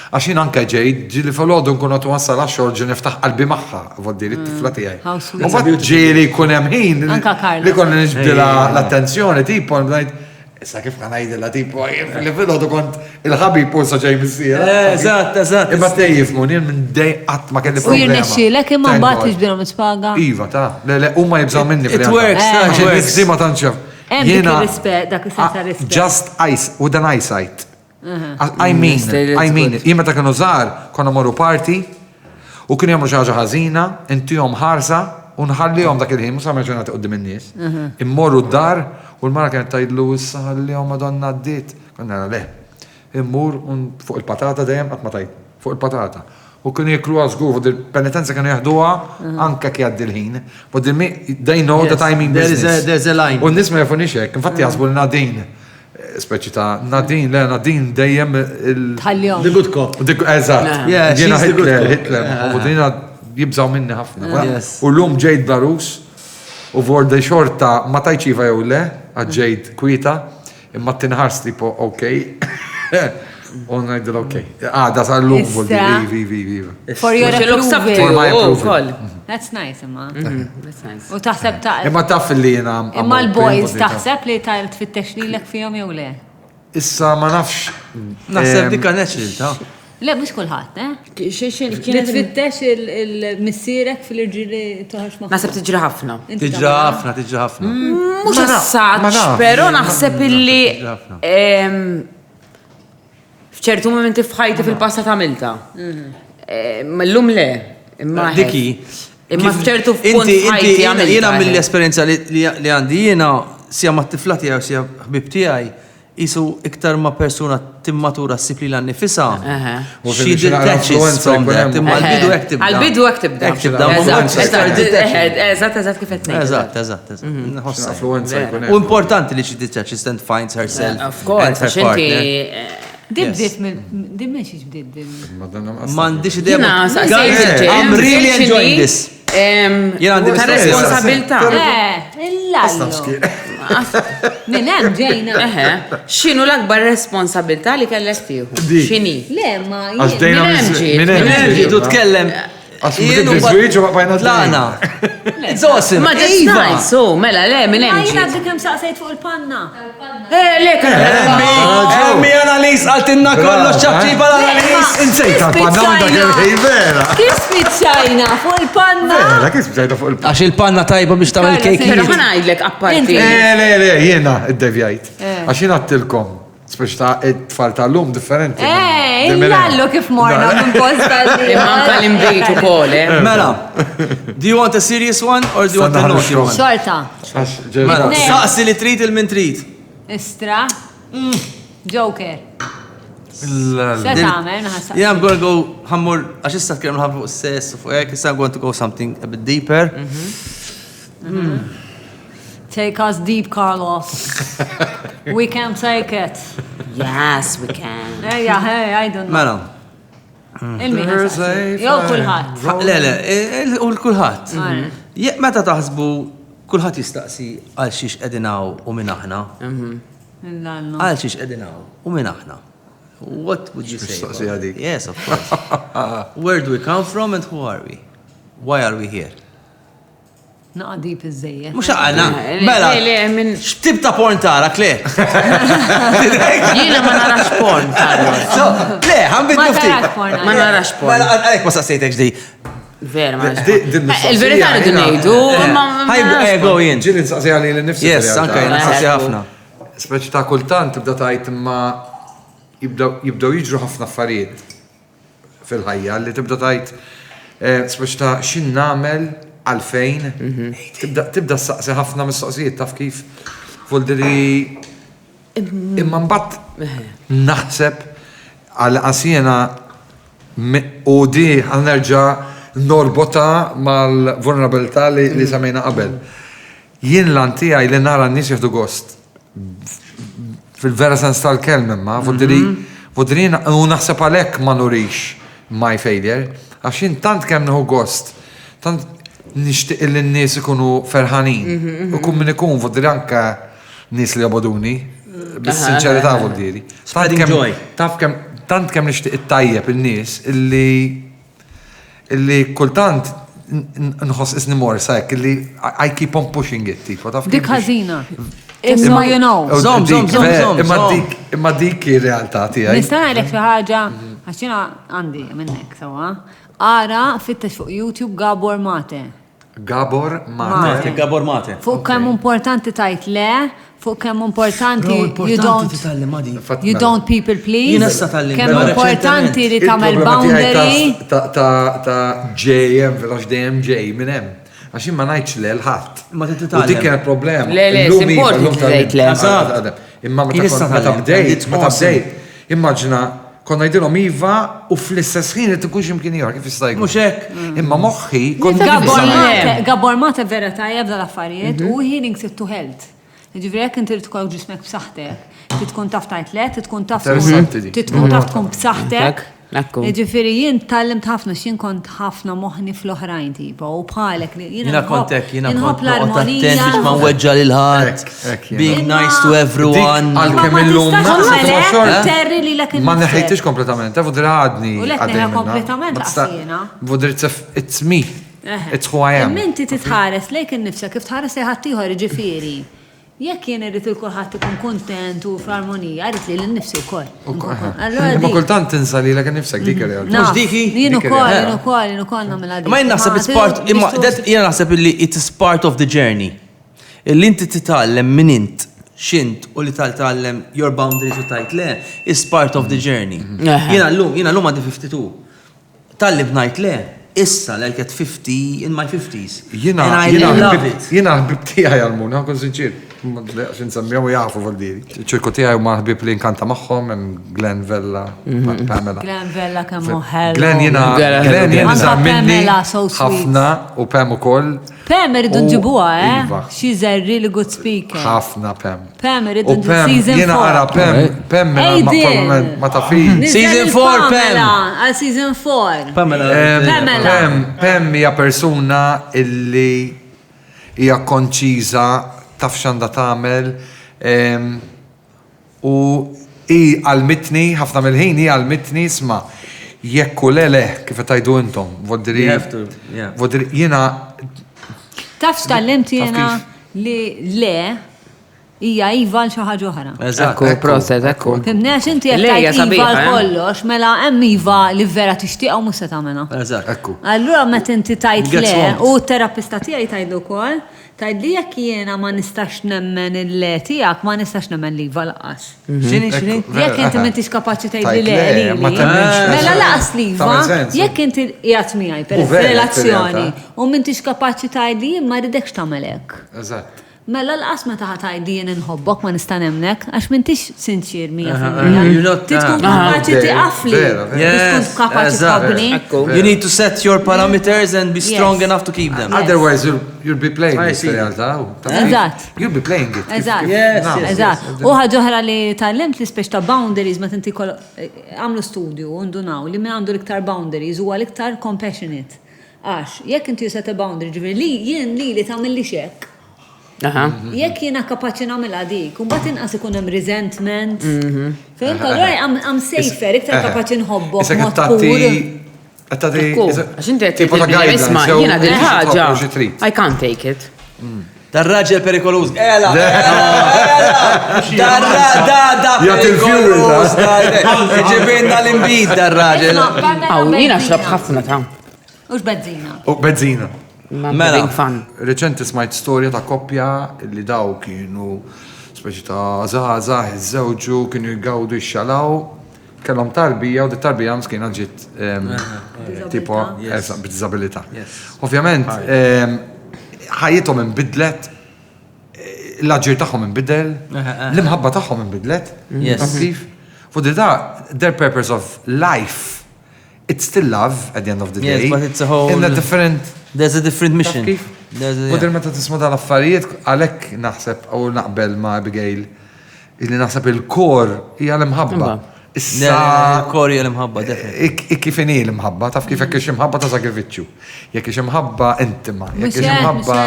Għaxin anka ġejt, ġili fil-ħodu nkun għatu għassal għaxħor ġi niftaħ qalbi maħħa, voddi t-tifla tijaj. How sweet. U bat ġili kunem ħin Anka Carla. li konna nġbdila l-attenzjoni, tipo, issa kif kan għajdila, tipo, li fil-ħodu kont il-ħabi pulsa ġej missira. Eżatt. Imma t-tejjif mun, jien minn dej għat ma kelli U problema. jirnexxilek imma mbagħad tiġbirhom ispaga. Iva, ta' le, umma jibżaw minni It works, it works. Zima tanċaf. Hemm dik ir-rispett, dak is-sens ta' rispett. Just ice, with an eyesight. I mean, jimma ta' kienu żgħar konna morru party u kienu jagħmlu xi ħaġa ħażina, intihom ħarsa u nħallihom dak il-ħin, mhux għamel ġurnata qudiem in-nies. Immorru d-dar u l-mara kienet tgħidlu issa ħallihom Madonna għaddiet. Konna le. Immur fuq il-patata dejjem qatt ma tajt, fuq il-patata. U kienu jikru għazgur, fuq il-penitenza kienu jahduwa anka ki għaddi l-ħin. But they know that I mean business. There's a line. U n-nis ma jafunix hekk, infatti jazbu l-Nadin. Speċi ta' Nadin, le Nadin dejjem Tħallihom. The good cop. Eżatt. Yeah, Jiena she's the good cop. Hitler. U dina jibżaw minni ħafna. Yes. U l-lum ġejt Barus u vorda xorta ma tajċiva jew le, għadġejt kwita, imma t-tinħars tipo, ok. U najdil ok. Da sa' l-lum voldi, vi. For your For my approval. approval. That's nice, imma. That's nice. U taħseb ta' Imma taf li jena. imma l-boys taħseb li ta' tfittex lilek fihom jew le? Issa ma nafx. Naħseb dikka natural, ta' Le, mhux kulħadd, eh? Li Kienet tfittex il-missierek fil-irġieli toħroġ ma' Nasib tiġri ħafna. tiġra ħafna. Mux Ma assaċ, naf. pero naħseb illi fċertu momenti fħajti fil-passat għamilta. L-lum le. Imma Diki. Imma fċertu f'punt fħajti għamilta. Jena mill-esperienza li għandi, jena sija ma t-tifla tijaj, sija ħbib tijaj, jisu iktar ma persuna timmatura s-sipli l-nifisa. U She fil-bicċina detaches influenza from that. jkun hemm. Imma l-bidu ektib. Għal-bidu ektibda. Eżat kifet nejt. Eżatt. Nħossa. Affluenza jkun U importanti li she detaches and finds herself Of course, and her għax inti. partner. Dibdiet dim meċiġ bdiet Mandiċ idea. Jena, Guys, I'm really enjoying this. Jena għandi ta' mistoqsija. responsabilta. Il-lallu. Minn hemm ġejna. X'inhu l-akbar responsabilta li kellek tieħu? X'inhi? Le, ma Għax dejna Min hemm ġiet? min hemm Min hemm ġiet? Jidu tkellem. Għax minn id-żwieġ u baqajna Tlaqna. It's awesome. Ma that's nice, so, mela, le, minn Ma hemm jina ġiet. dik hemm saqsejt fuq il-panna. Le, Emmi Annalise għaltinna kollox ċabċiba l-Annalise. Insejta l-panna minn dak il-ħej vera. Kif spiċċajna fuq il-panna? Vera, kif bżajta fuq il-panna? Għax il-panna tajba biex tagħmel Carla, kejk. Pero ħanajdlek apparti. Le, jiena id-devjajt. Għax jiena għattilkom. Speċi ta' it-tfal tal-lum differenti. Il-lallu kif morna minn posta li. Imma anka l-imbejt ukoll, Mela, do you want a serious one or do you want a Stanna naughty ħarġu. one? Xorta. Mela, Ne. saqsi li trid il-min trid. Istra. Joker. Se tagħmel naħseb. Yeah, I'm gonna go ħammur, għax issa tkellem ħabbu fuq sess u fuq hekk, issa I'm going to go something a bit deeper. Take us deep, Carlos. We can take it. Yes, we can. Hey, I don't know. Mela, Il-mi Jow kulħadd. u l-kulħadd. Meta taħsbu kulħadd jistaqsi għal xiex qegħdinaw u minn aħna. Il-lallu. Għal xiex qegħdinaw u minn aħna. What would you say? Mistoqsija about it? dik. Yes, of course. Where do we come from and who are we? Why are we here? Naqa deep iż-żejjed. Mux għana, Le, mela, le, minn- xtib ta' porn tara, kle? Jiena ma narax porn, Carlos. So, le, għambit Ma nufti. tarax porn. Ma narax porn. Mela, għalek ma saqsejtek ġdi. Vera, ma Din mistoqsija Il-verità rridu jiena- ngħidu, ma Ħaj, go in. Ġili nsaqsija li l-nifsi. Yes, anka jena saqsi ħafna. Speċi ta' kultant tibda tajt imma jibdaw jiġru ħafna affarijiet fil-ħajja li tibda tajt speċi ta' xin namel għalfejn tibda s-saqsi ħafna mis-saqsijiet taf kif voldi imma mbatt naħseb għal qasjena u di għal-nerġa norbota mal-vulnerabilità li samajna qabel. Jien l-antijaj li nara n-nis jihdu gost fil-vera sens tal-kelma ma, vodrin u naħseb għalek ma nurix my failure, għaxin tant kem nħu gost, tant nishtiq l-nis ikunu ferħanin, u kun min ikun vodri anka nis li jaboduni, bis-sinċerità vodiri. Spreading joy. Taf kem tant kemm nixtieq it-tajjeb in-nies illi kultant nħoss isni morsa hekk illi I keep on pushing it tipo taf. Dik ħażina. Imma you know. Zom. Imma dik ir-realtà tiegħi. Nista' ngħidlek xi ħaġa għax jiena għandi minnek sewwa. Ara fittex fuq YouTube Gabor Mate. Gabor Mate. Gabor Mate. Fuq kemm importanti tajt le, fuq kemm importanti you don't people please. Jien issa tallim. Kemm importanti li tagħmel boundary. Ta' JM velox dejjem J minn hemm. Għax ma ngħidx le l-ħadd. Ma titgħallem. U dik kien il-problema. Le, simporti tgħid le. Imma meta bdejt, immaġina konna jidilhom iva u fl-istess ħin qed ikun x'imkien ieħor kif jista' jkun. Mhux hekk. Imma moħħi Gabor Mate vera tajjeb dal-affarijiet u healing to health. Jiġifieri jekk inti tkun ġismek b'saħħtek, tkun taf tajt le, tkun taf tkun b'saħħtek. Jiġifieri jien tallimt ħafna x'jien kont ħafna moħħni fl-oħrajn tipo u bħalek li Jiena kontek, jiena inħobb kont attent biex ma l-armonija. nweġġa' lil ħadd. Being nice to everyone. Għalkemm illum terri li lek ma neħejtix kompletament, vodri għadni. U lek neħa kompletament laqsina. Vodri it's me. It's who I am. Inti titħares lejk innifsek kif tħares li ħadd ieħor ġifieri. Jekk jien irid il kulħadd ikun kuntent u f'armonija, għarid li l-nifsi wkoll. Imma kultant tinsa li lek nifsek dik ir-realtà. Mhux diki? Jien ukoll nagħmilha dik. Ma jien naħseb it's part, jiena naħseb li it is part of the journey. Illi inti titgħallem minn int x'int u li tgħallem your boundaries u tajt le is part of the journey. Jiena llum għandi 52. Tallim ngħid le. Issa, like at 50, in my 50s. Jiena ħbib tiegħi għal-muna, għakun sinċir. Xin semmijaw jafu għal-diri. ċirku tiegħi u maħbib li nkanta magħhom, Glenn Vella, Pamela. Glenn Vella kemm ħellu. Glenn jiena zamminni ħafna u Pam ukoll. Pam irridu nġibuha, She's a really good speaker. ħafna Pam. Pam irridu nġibu season 4. Jiena ara Pam ma tafi. Season 4, Pam. Għal season 4. Pamela. Pam hija persuna illi hija konċiża taf x'għandha tagħmel u hi għalmitni ħafna mill-ħin hi għalmitni isma' jekk u le kif qed tgħidu intom. Vodri jiena Taf x'tallimt jiena li le hija iva l xi ħaġa oħra. Ekku, proset, ekku. Fimni għax inti qed tgħid iva kollox, mela hemm iva li vera tixtieq u mhux se tagħmelha. Ekku. Allura meta inti tajt le u t-terapista tiegħi tgħidlu wkoll, tgħid li jekk jiena ma nistax nemmen il-le tiegħek ma nistax nemmen li iva laqas. X'inhi? Jekk inti m'intix kapaċi tgħidli le mela laqas li iva, jekk inti qiegħed miegħi relazzjoni u m'intix kapaċi tgħidli ma ridekx tagħmel hekk. Eżatt. Mela l-qas meta ħatajdi jien inħobbok ma nista' nemnek, għax m'intix sinċir 100%. Tkun kapaċi tiqafli. Tkun kapaċi tqabli. You need to set your parameters and be strong enough to keep them. Otherwise you'll be playing this realtà. Eżatt. You'll be playing it. Eżatt. U ħaġa oħra li tallimt li speċ ta' boundaries meta inti għamlu studju u ndunaw li min għandu l-iktar boundaries huwa l-iktar compassionate. Għax, jekk inti set a boundary ġifieri li jien li tagħmel li xekk. Jekk jiena kapaċi nagħmilha dik, u mbagħad inqas ikun hemm resentment. Fehmt, allura I'm safer, iktar kapaċi nħobbok mod pur. Għax inti qed isma' jiena din ħaġa. I can't take it. Dar-raġel perikolus. Ela. perikolus. Ġibinna l-imbid dar-raġel. Jiena xrab ħafna ta'. Ux bezzina. Bezzina. Mela. Reċenti smajt storja ta' koppja li daw kienu speċi ta' zaħ, iż-żewġu kienu jgawdu jxalaw, kellhom tarbija u di tarbija mskina ġiet tipo b'dizabilità. Ovvjament, ħajjithom inbidlet, l-aġir tagħhom inbidel, l-imħabba tagħhom inbidlet. Kif? Fudri da, their purpose of life, it's still love at the end of the day. Yes, but it's a whole... In a different... There's a different mission. Fudri meta tisma dal-affarijiet, għalhekk naħseb u naqbel ma' Abigail, illi naħseb il-kor hija l-imħabba. Issa kor hija l-imħabba, kif inhi l-imħabba, taf kif hekk imħabba ta' sagrifiċċju. Jekk imħabba intima, jekk imħabba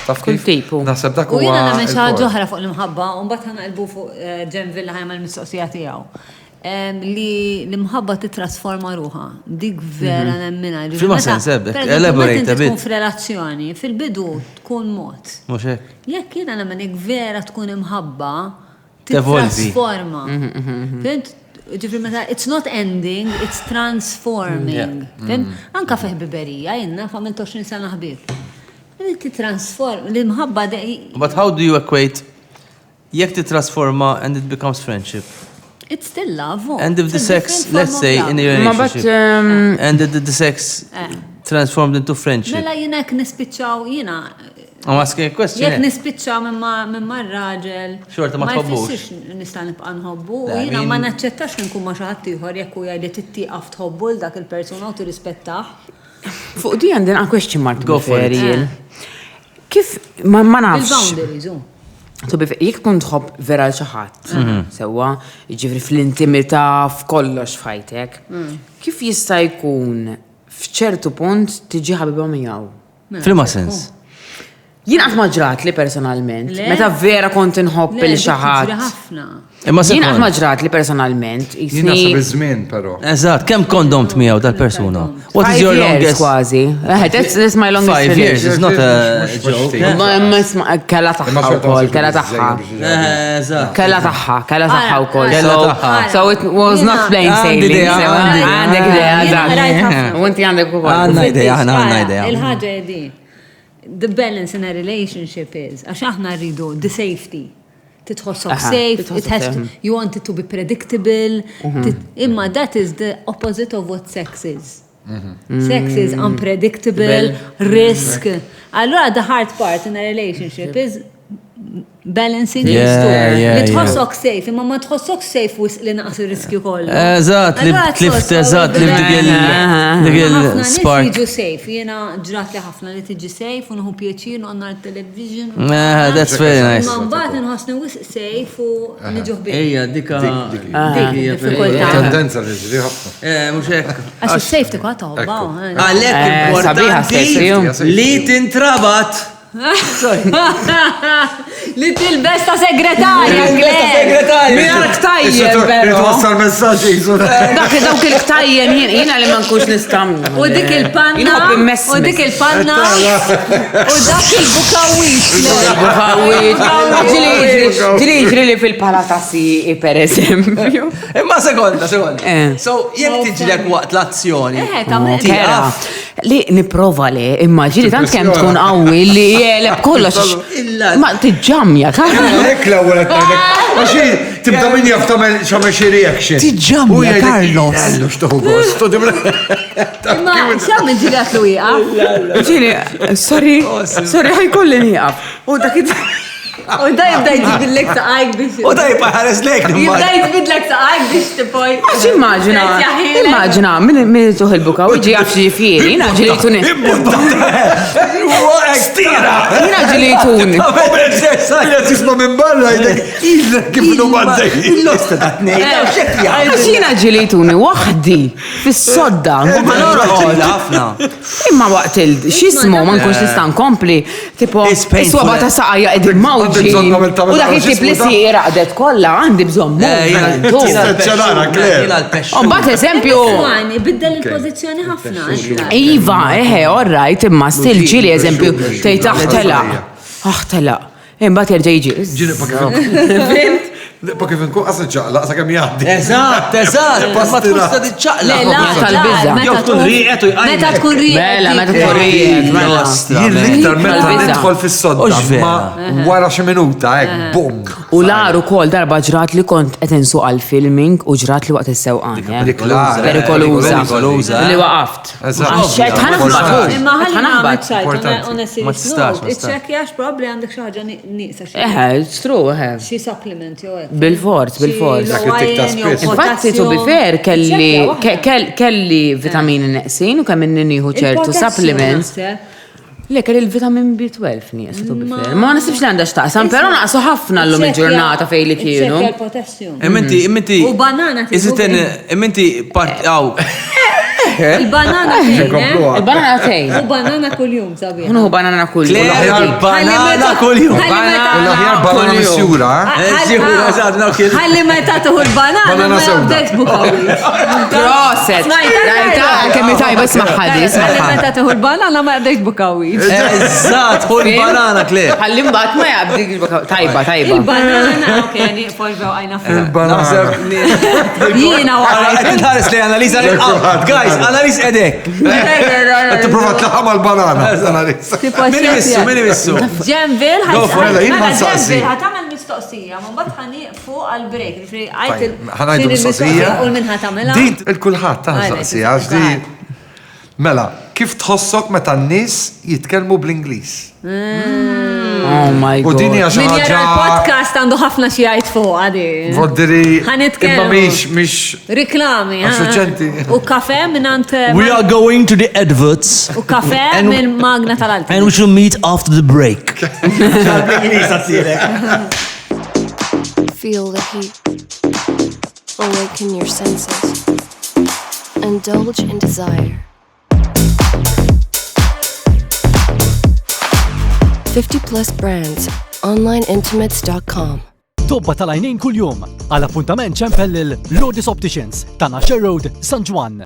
taf kif naħseb dak huwa. U jiena nagħmel xi ħaġa oħra fuq l-imħabba u mbagħad ħanqalbu fuq Ġenville ħajma l-mistoqsija tiegħu. li l-imħabba titrasforma ruħa. Dik vera nemmina. Fil-ma sens, ebbek, elaborate a bit. Tkun f'relazzjoni, fil-bidu tkun mod. Mhux hekk. Jekk jiena nemmen jekk vera tkun imħabba, Tevolvi. titrasforma. Fint? Ġifri meta, it's not ending, it's transforming. Fint? Anka feħbiberija, jenna f'għamil 20 sena ħbib. Titransform, l-imħabba But how do you equate jekk titrasforma and it becomes friendship? it's still love. And if the sex, let's say, in a Ma bat relationship, and the sex transformed into friendship. Mela jina jek nispiċċaw, jina, I'm asking a question. jek nispiċċaw minn r-raġel. Xorta ma tħobbux. jfissirx nista' nibqa' nħobbu, u I jina mean- ma naċċettax li nkun ma xi ħadd ieħor jekk hu jgħid tittieqaf tħobbu l dak il-persuna u tirrispettah. Fuq di għandin question mark Go for it. Jien. Kif, ma nafx. Il-boundaries, u. Jek kun tħobb vera l-ċaħat, sewa, ġifri fl-intimita, f'kollox f'ħajtek, kif jista' jkun f'ċertu punt tiġi ħabiba miegħu? Fil-ma sens. Jien qatt ma ġrat li personalment, Le. meta vera kont inħobb Le, il-ċaħat. dik tiġri ħafna. Imma Jien qatt ma sekond. ġrat li personalment, Jien nasab jisni iż-żmien, però. Eżatt, kemm kondomt miegħu tal-persuna? What is 5 your years longest? kważi. That's my longest 5 years relationship. is not a Mhux joke. ftit. Ma isma' kella taħħa wkoll, kella taħħa. Eżatt. Kella taħħa wkoll. Kella So- taħħa. So it was not plain Għandi sailing. idea, so għandi idea. Għandek idea, Jiena rajt ħafna. dan. U inti għandek ukoll. Għandna idea, għandna idea. Il-ħaġa di. The balance in a relationship is, għax aħna rridu the safety. Titħossok Aha, safe, titħossok it has to, safe. you want it to be predictable. Imma that is the opposite of what sex is. Sex is unpredictable, risk. Allora the hard part in a relationship is balancing Yeah, these two. yeah, Li tħossok safe, imma ma tħossok safe wis li naqas ir-riskju kollu. Eżatt, li Allora tlift, tħoss eżatt, li dik ħafna nis il-spark. jiġu safe, jena ġrat li ħafna li tiġi safe, u nħu pieċir, nqonna l-television. That's very nice. Ma mbagħad inħossni wisq safe u niġu ħbib. Ejja, dika. Dik diffikultà. Tendenza li ġri ħafna. Mux hekk. Għax il-safety kwa tobbaw. Għalek sabiħa safety, importanti li tintrabat. Li tilbes ta' segretarja, Minak tajjem, pero. Twassal messaġġi jiżu. Dawk il-ktajjem jiena li ma nkunx nistamna. U dik il-panna, Jinħobb immess. u dik il-panna, u dak il-bukawit. Ġili li fil-palatassi, per eżempju. Imma sekonda. Eh. So, jek tiġlek waqt l-azzjoni. Tamel. Kera, li niprofa li, immaġini tant kem tkun qawwi li jeleb kollox. Ma tiġġamja, Hekk l-ewwel qed ngħidlek. Għaxi tibda min jaf tagħmel x'għamel xi reaction. Tiġġamja, U jgħidlek, Carlos. Ellu x'toħu gost. Imma x'għamil ġilat lu jaqaf? Ġili, sorry, ħajkolli nieqaf. U dak U da jibda jġibillek saqajk biex. U da jibqa ħares lek Jibda jġibillek saqajk biex tipoj. Għax immaġina, minn tuħ il-buka u ġi għaf ġifiri, jina ġilituni. Stira! Jina ġilituni. Sajja tisma' minn barra jgħidlek, ilek kif nu maddej. Il-losta ta' t-nejda, xekja. Għax jina ġilituni, wahdi, fis-sodda, ma norqod. ħafna. Imma waqt xismu, ma nkunx nistan kompli, tipo, It's painful. iswa ta' saqajja id mawġi. Għandi bżonn nagħmel ta' U dak xismu il-tip li da? si raqdet kolla, għandi bżon Mbagħad eżempju. Għani, biddel il-pozizjoni ħafna. Iva, all right, imma still ġili eżempju, tejt aħtela. Imbagħad jerġa' jiġi. Ġini pa kif nkun qasna ċaqlaq sa kemm jgħaddi. Eżatt. Ma tkun sta diċċaqla. Meta tkun riqet. Mela, meta tkun riqet, mela. Jien l-iktar meta Tal-biża. nidħol fis-sodda, Ux vera. ma wara xi minuta hekk bum. U laru kol darba ġrat li kont qed insuq għal-filming u ġrat li waqt is-sewqan. Perikoluża. Li waqaft. Għaxċet ħanaħbat. Imma ħalli ħanaħbat. ċajt, Ma tistax, ma tistax. iċċekjax probabli għandek xaħġa nieqsa xi. It's true, Xi supplement jew hekk. Bil-fors. Dak it-tik ta' spiss. Infatti, to be fair, kelli vitamini neqsin u kemm inni nieħu ċertu supplements. Le, kelli il-vitamin B12 nieqsa, to be fair. Ma nasibx li għandha x'taqsam, però naqsu ħafna llum il-ġurnata fejn li kienu. Imminti. U banana Is it an, imminti part, Il-banana tejn. Il-banana tejn. U banana kull-jum, sabi. Unu banana kull Banana kull-jum. L-aħjar banana misjura. Ħalli meta tuħu l-banana, Banana ma sewda. jabdekx bukawit. Proset. Rajta, kemm tajba smaħħadi, Ħalli smaħħa. meta tuħu l-banana, ma jabdekx bukawit. Eżatt, hu l-banana Claire. Ħalli mbagħad ma jabdik tajba, tajba. Il-banana, ok, għani, forġaw għajna fuq. Il-banana. Jiena waqajt. Għed nħares li Annalisa guys, Annalisa edek. Tipprova tlaħam għal-banana. Mini missu. Ġemvil, Go for it, jien ma nsaqsi. ħatamel mistoqsija, ma mbagħad ħaniqfu għal-break. ħanajdu mistoqsija. U minn ħatamela. Din il-kulħadd taħsaqsi għax di. Mela, kif tħossok meta n-nies jitkellmu bl-Ingliż? Oh my U god. din hija xi Min jara ħaġa l-podcast għandu ħafna xi jgħid fuq għadi. voddiri Ħanitkellmu. imma mhix Riklami, Assoċjenti. U kafe minnant. We are going to the adverts U kafe And- minn magna tal-alti. and we shall meet after the break. Feel the heat. Awaken your senses. Indulge in desire. 50+ brands. Onlineintimates.com. Tobba tal-għajnejn kull-jum għal appuntament ċempel il-Lourdes Opticians ta' Nasher Road, San Juan.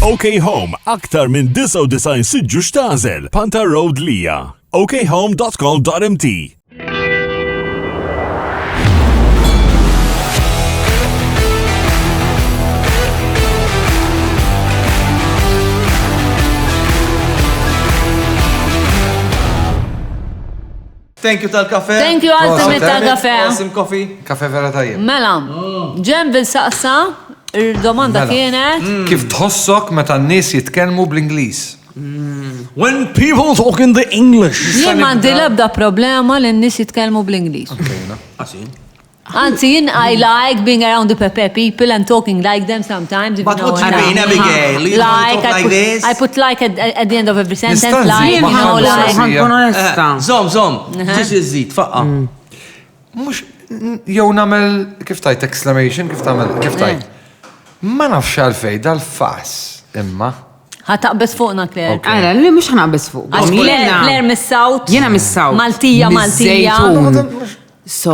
OK Home, aktar minn 99 siġġu xtażel. Panta Road Lija. okhome.com.mt. Thank you tal-kafe. Thank you Ultimate tal-kafe. Awesome coffee. kafe vera tajjeb. Mela, ġembil saqsa, il-domanda Mela. kienet. Kif tħossok meta n-nies jitkellmu bl-Ingliż? When people talk in the English. Jien mandi lebda problema li n-nis jitkellmu bl-Inglis. Anzi, jien I like being around the Pepe people and talking like them sometimes. if But you know what you what I mean, Abigail? You Like, talk I like put, this? I put like at the end of every sentence, Nistanzi, like, you ma know, ħandu like. saqsi. Ħankun onesta. Zom, ġiġ iżid, faqqa. Mhux jew nagħmel kif tajt exclamation, kif tajt. Ma nafx għalfejn dal-fass imma. Ħataqbes fuqna, Claire. Għara, li mux ħanaqbes fuq. Għax Claire mis-sawt. Jena mis-sawt. Maltija, Maltija. So,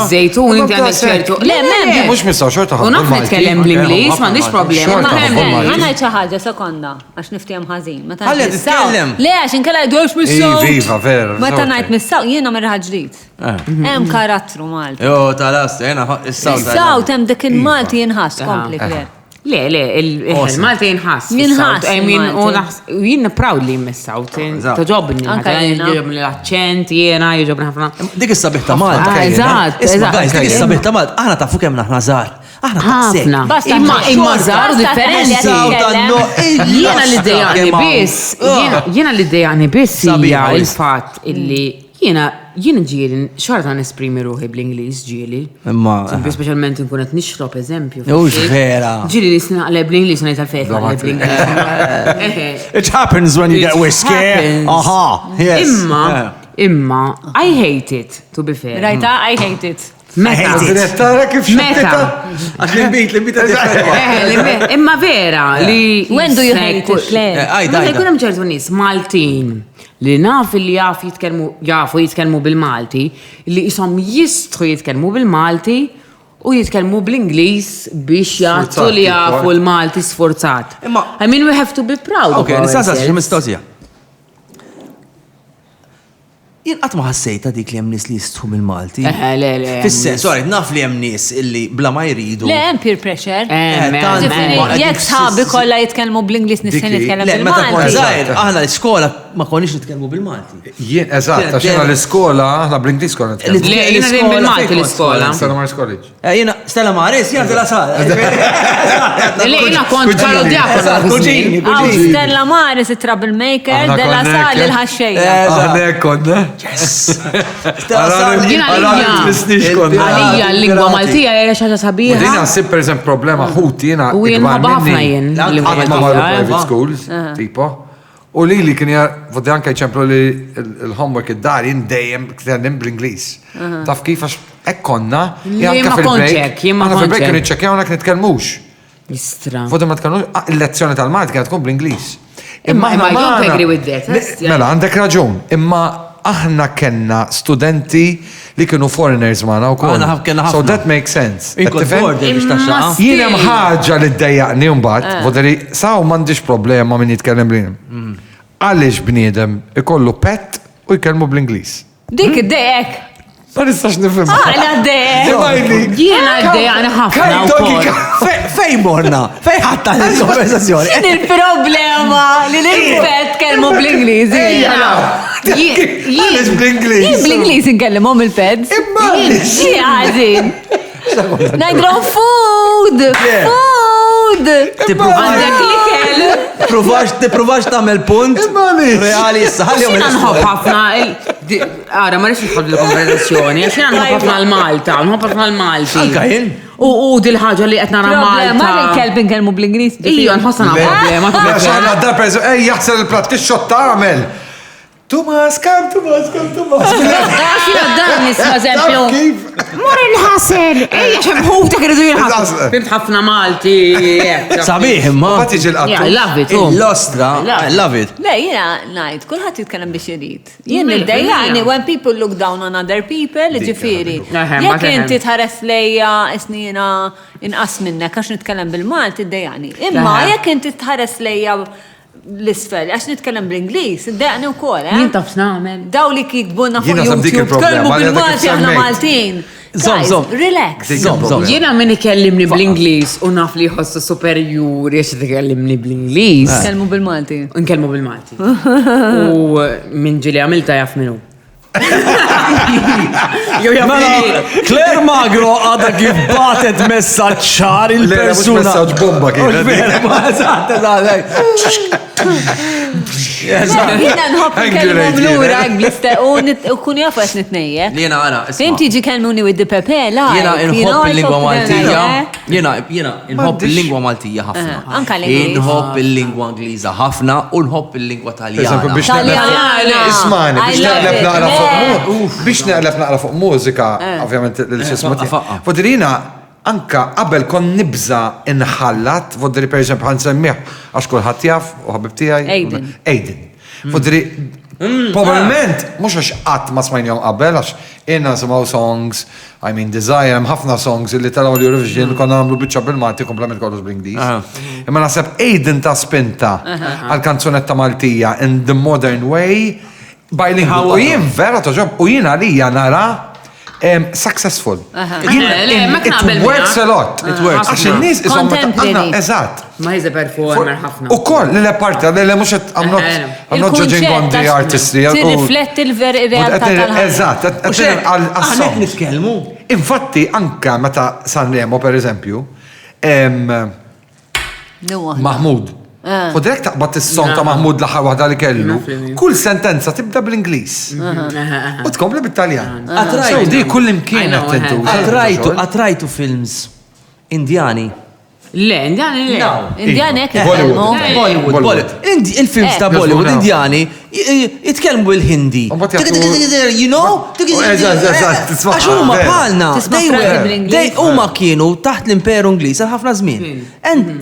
zejtun, inti għandek ċertu. Le, membi. Mhux missaw xorta U naf nitkellem bl-Inglis, m'għandix problema. Xorta, Ma ħafna. nemmel. Għanna ċaħġa, sekonda, għax niftijem ħazin. Meta Ħalli ngħid mis-sawt- titkellem. Le, għax inkella jgħidux mis-sawt. Iva, vera. Meta zawt. ngħid mis-sawt, jiena mirħa ġdid. Hemm karattru Malti. Jo, tal-ast, jena, il-sawt. Is-sawt hemm dik il-Malti jinħass kompli Claire. Le, il-Malta jinħass. Jinħass il-Malti. Jien proud li jimmissawt. Toġobni. Anka jiena. Jġobni l-accent, jiena, jġobni ħafna. Dik is-sabiħ ta' Malta. Ah, eżatt, Isma' eżatt. guys, dik is-sabiħ ta' Malta. Aħna tafu kemm naħna żgħar. Aħna taqsek. ħafna. Basta Imma xorta, żaru basta differenzi. taħelli għatkellem. Jiena li dejani biss, jiena li dejani biss hija Sabiħa, il-fatt illi jiena ġieli xorta nesprimi ruħi bl-Ingliż ġieli. Imma. Speċjalment nkun qed nixrob eżempju. Ux vera. Ġieli li snaqleb bl-Ingliż ngħid għalfejn naqleb bl-Ingliż. It happens when you get whiskey. happens. Aha. Yes. Imma, I hate it, to be fair. Rajta, I hate it. Meta? Direttara kif Meta? Għax l-imbit differenti. Imma vera li. When do you hate it, Claire? Ajda, Ma jkun ajda. hemm ċertu nies Maltin li naf li jafu jitkellmu bil-Malti, li jisom jistħu jitkellmu bil-Malti u jitkellmu bl-Ingliż biex jagħtu li jafu l-Malti sforzat. Imma- I mean, we have to be proud Ok, of nistaqsa xi ourselves. mistoqsija. Jien qatt ma ħassejta dik li hemm nies li jistħu bil-Malti. Le. Fis-sens, sorry, naf li hemm nies illi bla ma jridu. Le, hemm peer pressure. tant- Ġifiri, ma- jekk sħabi kollha jitkellmu bl-Inglis nissin Dikli. jitkellem Le, meta kont bil-Malti. żgħir, aħna l-iskola ma konniex nitkellmu bil-Malti. Jien, eżatt, għax jiena l-iskola, aħna bl-Ingliż konna Li- nitkellmu. Le, jiena dejjem bil-Malti fejn l-iskola. kont Stella Maris College. Jiena, Stella Maris, jiena dela sal. Le, jiena kont parodjafon. Kuġini, Għaw Stella Maris, it-troublemaker, Aħna della konna sal hekk. il-ħaxxejja. Aħna konna. Għalija l-lingwa Maltija hija xi ħaġa sabiħa. Din għasib per eżempju problema ħut jiena. U jien ħabba ħafna jien. Għadma marru private schools, tipo. U li kien vodi anke jċemplu li l-homework id-dar jien dejjem ktenim bl-Inglis. Taf kif għax ekkonna. Jien ma konċek, jien ma konċek. Fil-break kienu konċek. ċekjaw għanak nitkellmux. Istra. Fodi ma tkellmux, il-lezzjoni tal-Malti kienet tkun bl-Inglis. Imma I don't agree with that. Mela, għandek raġun. Imma aħna kenna studenti li kienu foreigners maħna u kol. So that makes sense. Jiena mħagġa li d-dajjaqni un-bat, voderi, saw mandiġ problema min jitkellem bl-inglis. Għalix bniedem ikollu pet u jkellmu bl-Inglis. Dik id-dejek. Ma nistax nifhem. Għadek. Jiena għaddejjaqni ħafna wkoll. Fej morna? Fej ħatta l-konversazzjoni? Xin il-problema li l-pet kelmu bl-Ingliż. Għalix bl-Inglis. Jien bl-Ingliż nkellmhom il-pets. Xi għażin. Ngħidlhom food! Food! Għandek li kell. Tipprovax tagħmel punt reali s-saħal Xina nħobb ħafna, għara ma rix nħobb l-konversazzjoni, xina nħobb ħafna l-Malta, nħobb ħafna l-Malti. Anka jien? U dil-ħagġa li qed nara Malta. Problema li kelbin kelmu bl-Ingliż. Ija, nħossana problema. Xaħna da per jaħsel il-plat, kix-xotta għamel. Tumas, kam. Xina dan nisma eżempju. Mor il-ħasel, ejja xemħuta kridu jilħasel. Fimt ħafna Malti. Sabiħ, imma. Batiġi l-qattu. I love it. L-ostra, I love it. Le, jina najt, kullħat jitkellem biex jirid. Jien id-dejjaqni, when people look down on other people, ġifiri. Jek inti tħares lejja isnina inqas minnek, għax nitkellem bil-Malti, id-dejjaqni. Imma jek inti tħares lejja l-isfel, għax nitkellem bl-Inglis, id-dejjaqni u kol, Jien taf namen. Daw li kikbunna fuq Jiena sab dik YouTube, il-problema, tkellmu li għadek bil-Malti aħna semmejt. Maltin. Zom, zom. Relax. Jiena min ikellimni bl-Inglis u naf li jħossu superjuri għax tikellimni bl-Inglis. Tkellmu bil-Malti. Nkellmu bil-Malti. U minn ġili għamilta jaf minnu. Claire Magro għada kif batet messaċċar il-persuna. Messaġġ bomba kien. Jina nħobb nkellmhom lura u kun jafu qed nitnejjek. Jena għana. Fejn tiġi kellmuni with the pepe, la. Jena inħobb il-lingwa Maltija. Jena inħobb il-lingwa Maltija ħafna. Anka l-Ingliż. Inħobb il-lingwa Ingliża ħafna u nħobb il-lingwa Eżempju, Taljana. biex neqleb naqra fuq mużika, ovvjament l-xismu faqqa. Fodirina, anka qabel kon nibza inħallat, fodri per eżempju ħansemmiħ, għax kulħadd jaf, u ħabib tiegħi. Aiden. Fodri, probablement, mhux għax qatt ma smajnihom qabel, għax inna nsimgħu songs, I mean Desire, hemm ħafna songs li taraw l-Eurovision konna nagħmlu biċċa bil-Malti komplement kollox bl-Ingliż. Imma naħseb Aiden ta' spinta għal-kanzunetta Maltija in the modern way, bilingual. U jien vera toġob, u jien għalija nara successful. It works a lot. Għax il-nis isom eżatt. Ma he's a performer ħafna. U koll, l-parta, l-mux I'm not judging on the artistry. Tirrifletti l-realtà tal-ħajja. Eżatt, Għanek nitkellmu. Infatti, anka meta Sanremo, per eżempju, Mahmoud. U direkt taqbad is-song ta' Mahmoud l-aħħar waħda li kellu. Kull sentenza tibda bl-Ingliż. U tkompli bit-Taljan. So di kull imkien qed tintuża. Għatrajtu films Indjani. Le, Indjani le. Indjani hekk Bollywood. Il-films ta' Bollywood Indjani jitkellmu bil-Hindi. You know? Għax huma bħalna. Huma kienu taħt l-Imperu Ingliż għal ħafna żmien.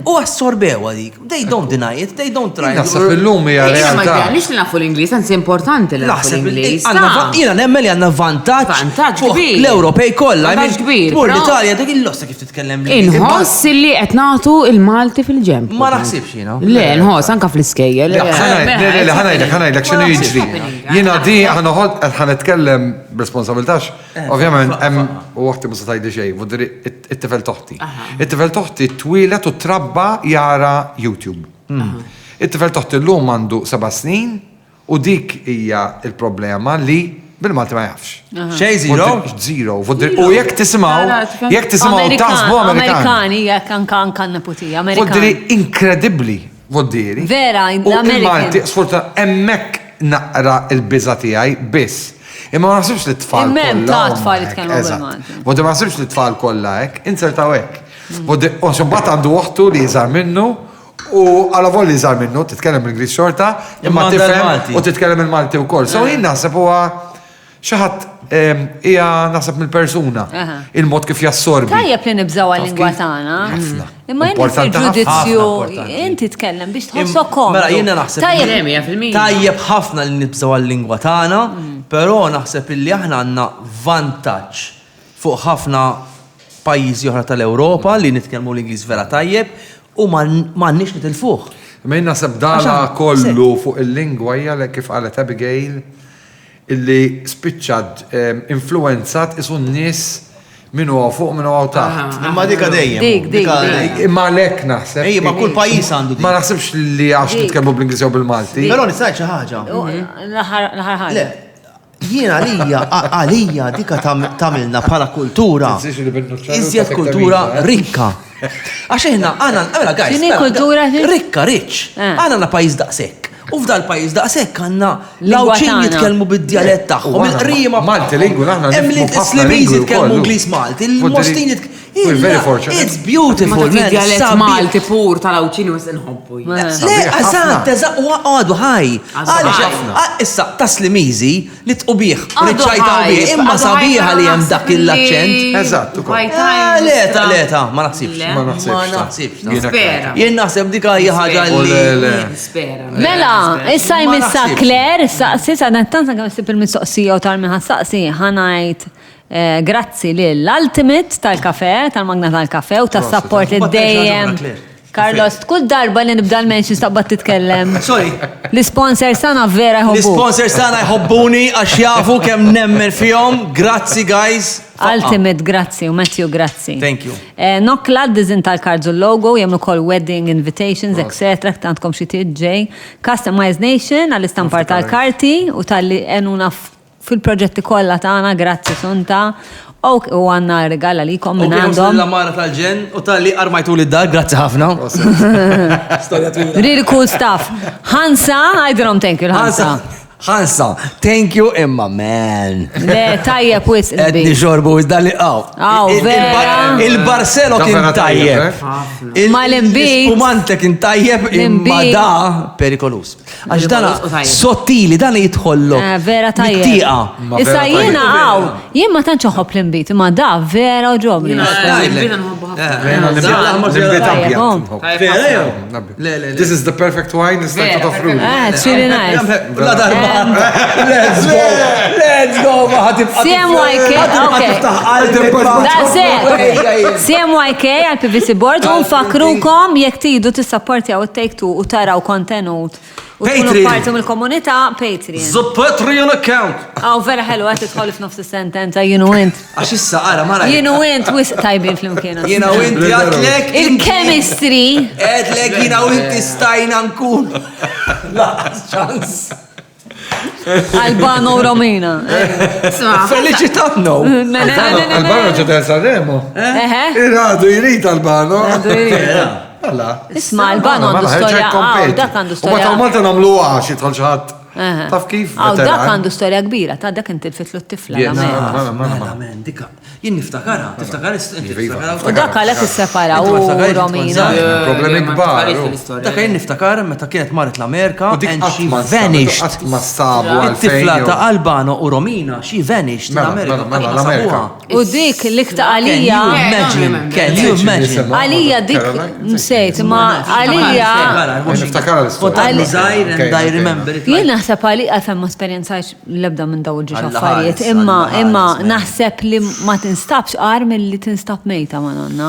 U assorbewa dik. They don't deny it, they don't try. Naħseb illum hija realtà. Nix li nafu l-Ingliż, anzi importanti li nafu l-Ingliż. Jiena nemmen li għandna vantaġġ kbir. L-Ewropej kollha. Vantaġġ kbir. Mur l-Italja dik il-losta kif titkellem l-Ingliż. Inħoss li qed nagħtu il-Malti fil-ġemp. Ma naħsibx jiena. Le, nħoss anke fl-iskejjel. ħanajdlek x'inhu jiġri. Jiena di ħanetkellem b'responsabiltax. Ovvjament hemm u waħti ma tgħidli xejn, vodri it-tifel toħti. It-tifel toħti twilet u trabba jara YouTube. It-tifel toħti llum għandu 7 snin u dik hija il-problema li bil-Malti ma jafx. Xej zero? Zero. U jekk tisimgħu tasbu Amerikani, jekk anka neputija, Amerikani. Voddiri inkredibbli, voddiri. Vera, U il-Malti, sforta, emmek naqra il-biża tiegħi biss. Imma ma naħsibx li t-tfal kollha. Immem ta' tfal jitkellmu bil-Malti. Voddi ma naħsibx li t-tfal kollha hekk, insertaw hekk. Voddi xumbat għandu uħtu li jżar minnu u għala vol li jżar minnu titkellem il-Gris xorta, imma tifhem u titkellem il-Malti wkoll. So jien naħseb huwa xi ħadd hija naħseb mill-persuna il-mod kif jassorbi. Tajjeb li nibżgħu għal-lingwa tagħna. Imma inti fil-ġudizzju inti tkellem biex tħossok komdu. Mela jiena naħseb tajjeb ħafna li nibżgħu għal-lingwa tagħna, però naħseb li aħna għandna vantaġġ fuq ħafna pajjiżi oħra tal-Ewropa li nitkellmu l-Ingliż vera tajjeb u m'għandniex nitilfuh. Ma jien naħseb dala kollu fuq il-lingwa hija kif qalet Abigail illi spiċċad influenzat isu n-nies minnu għaw fuq minnu għaw taħt. Imma dika dejjem. Dik. Imma lek naħseb. Ej, ma kull pajjiż għandu dik. Ma naħsebx li għax nitkellmu bl-Ingliż jew bil-Malti. Però nistajt xi ħaġa. L-aħħar ħaġa. Le, jiena għalija dika tamilna bħala kultura. Iżjed kultura rikka. Għax għana, guys. X'inhi kultura? Rikka, rich. Għana pajjiż daqshekk. U f'dal pajjiż daqshekk għandna lawċin jitkellmu bid-dialett tagħhom. Il-qrima Malti lingwa aħna nifhmu Slimiż jitkellmu Ingliż Malti, il-Mostin It's beautiful, man. Dialett Malti pur tal-awċini u s-nħobbu. Le, eżatt, għadu ħaj. Issa, ta' Slimiżi li tqubih, riċċajta ubih, imma sabiħa li hemm dak l-aċċent. Eżatt, ukoll. Leta, ma naħsibx. Ma naħsibx. Spera. Jien naħseb dik hija ħaġa li. Spera. Mela, issa jmissa Claire, sissa nettanza kemm issib il-mistoqsija u tal-minħa saqsi ħanajt grazzi lill-Ultimate tal-kafe, tal-magna tal-kafe u tas-support li dejjem. Carlos, kull darba li nibda l-mention staqbad titkellem. Sorry. L-sponsor sana vera jħobbu. L-sponsor sana jħobbuni għax jafu kemm nemmen fihom. Grazzi, guys. Ultimate, grazzi, u Matthew, grazzi. Thank you. Nokla d-dizin tal-cards u logo, jemlu kol wedding invitations, etc. Tantkom xi TJ. Customize Nation, għall-istampar tal-karti u tal-li enuna fil-proġetti kollha tagħna, grazzi Sunta. U għanna regala li kom minn għandhom. La mara tal-ġen u tal-li armajtu li dar, grazzi ħafna. Really cool stuff. Hansa, I don't thank you, Hansa. Hansa, thank you imma man. Le, tajjeb wis Edni xorbu wis dal-li vera. Il-Barcelo kien tajjeb. Ma l-imbit. Spumante kien tajjeb imma da perikolus. Għax dana sottili, dana jitħollu. Vera tajjeb. Bittiqa. Issa jiena jien ma tantx oħob l-imbit, imma da vera u ġobli. This is the perfect wine, it's like of fruit. It's really nice. Let's go, CMYK, okay. That's it. CMYK għal PVC board u nfakrukom jekk tridu tissapportjaw it-Take-Two u taraw kontenut. U tkunu parti mill-komunità Patreon. The Patreon account. Vera ħelu għat titħolli f'nofs is-sentenza, you know int. Għax issa ara mara. You know int wis tajbin fl-imkien. You know int jgħatlek. Il-chemistry. Għedlek jina u inti stajna nkun. La, ċans. Albano u Romina. Felicitanno. Albano ġodel Sanremo. Iradu jrid Albano. Isma, Albano għandu storja, dak għandu storja. U ma tal-Malta namlu għax jitħol ċaħat. Taf kif? Dak għandu storja kbira, ta' dak inti l-fitlu t-tifla. Dika, jien niftakara, tiftakara. U dak għalek s-separa u Romina. Problemi kbar. Dak jien niftakara meta kienet marret l-Amerika and she vanished. Ma stabu it-tifla ta' Albano u Romina, she vanished l-Amerika. U dik l-ikta għalija. Can you imagine? Għalija dik msejt, ma għalija. Niftakara Jien naħseb għali għalfem ma esperienzajx l-ebda minn daw ġiġ affarijiet, imma naħseb li ma tinstabx qar mill-li tinstab mejta ma nonna.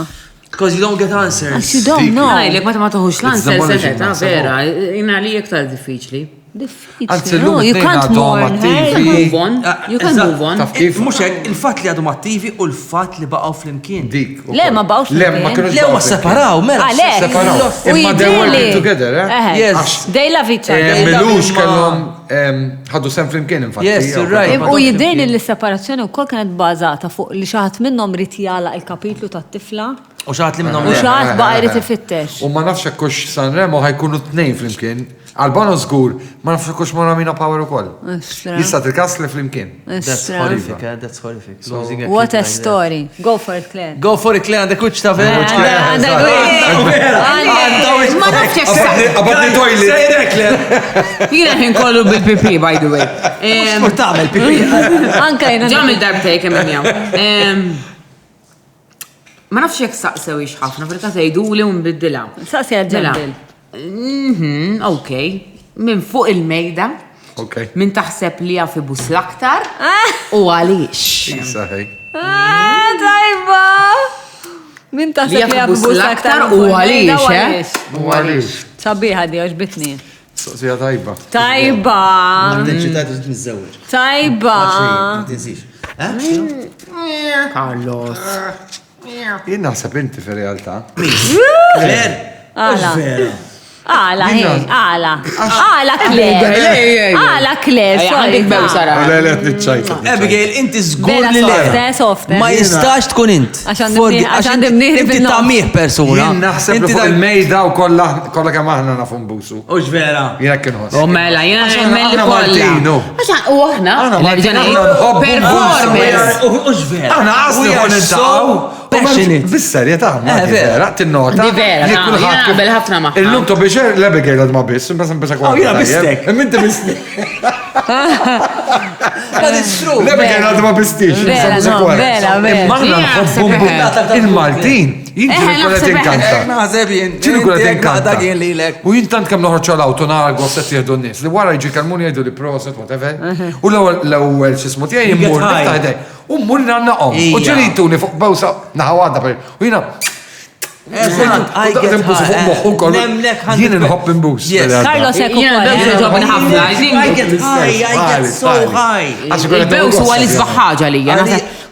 Because you don't get answers. As you don't know. Lek ma toħux l-answer seta, vera, jina li iktar diffiċli. Diffiċli, no, you can't mourn her. Move on. You can move on. Muxek, il-fat li għadu mattivi u l-fat li baqaw fl-imkien. Dik. Le, ma baqawx fl-imkien. Le, ma separaw, mela. Separaw. Imma they working together, eh? Yes. They love each other. Melux kellhom ħaddu sem fl-imkien infatti. Yes, you're right. U jidejni l-separazzjoni u kol kienet bazata fuq li xaħat minnom ritjala il-kapitlu tat-tifla. U xaħat li minnom. U xaħat baqa jrid ifittex. U ma nafx kux Sanremo ħajkunu t-nejn fl-imkien. Għal-bono żgur, ma nafx kux mora mina power ukoll. Jista' tilkas li flimkien. That's horrific, that's horrific. Losing a What kid a like that. story. Go for it, Claire. Go for it, Claire, għandek kuċ ta' veru. Ma nafx jekk sa- About the toilet. Sejrek, Claire. Jiena ħin kollu bil-pipi, by the way. Mux tamel, pipi. Anka jena. Ġamil darbtej kemm minjaw. Ma nafx jekk saqsewix ħafna, fil-ka tgħidu li unbiddilha. Saqsi għal-ġembil. Okej. Minn fuq il-mejda, Okay. min taħseb li għafi bus l-aktar u għalix. Saħi. Tajba! Min taħseb li għabu bus aktar u għalix, U għalix. Sabiħa di, oġbitni. Soqsija tajba. Tajba! Tajba! Ma tinsix. Carlos. Jien naħseb inti fir-realtà. Claire. Għala. Għala, Minna. għala. Għala, Claire. Għala, Claire. Għandik bew sara. Għala li għet nitċajta. Abigail, inti zgur Bella li softe, le. softe. Ma jistax tkun int. Għaxan dimniħri Inti fil-nofs. tamieħ persuna. Jien naħseb li fuq il-mejda u kolla kemm aħna nafu mbusu. Ux vera. Jien kien ħoss. U mela, jena Għaxan nemmen li aħna Maltinu. kolla. U aħna, Aħna l-ġana, Maltinu, nħobbu performance. Ux vera. Aħna għasni We are għon so passionate. Bis-serjetà, ma Eh, di vera. vera, tinnota. Di vera, li na, kulħadd jena kif- naqbel ħafna magħha. Illum to biex l-Abigail għad ma biss, imbagħad nbisa kwa. Jena bistek. Minti bistek. But it's true. L-Abigail għad ma bistix. Vera, no, vera, vera. Maħna Jena nħobbu naħseb il-Maltin. Jinti naħseb kulla tinkanta. Naħseb jien. ċinu kulla Inti tinkanta. għadha jien lilek. U jintant kem noħorċu l-auto nara għosset jihdu n-nis. Li wara jġi kalmuni jgħidu li proset, whatever. U l-ewel xismu tijaj You get jimmur, high. niftaħdej. U mmur nanna om. U Ija. ġenituni fuq bawsa naħawada per. U jina. I get high. Nemlek Jien nħobb imbus. Yes. Carlos ekku Jena bew ġobni ħafna. I get high, I get so high. Il-bews huwa li sbaħ ħaġa li jena.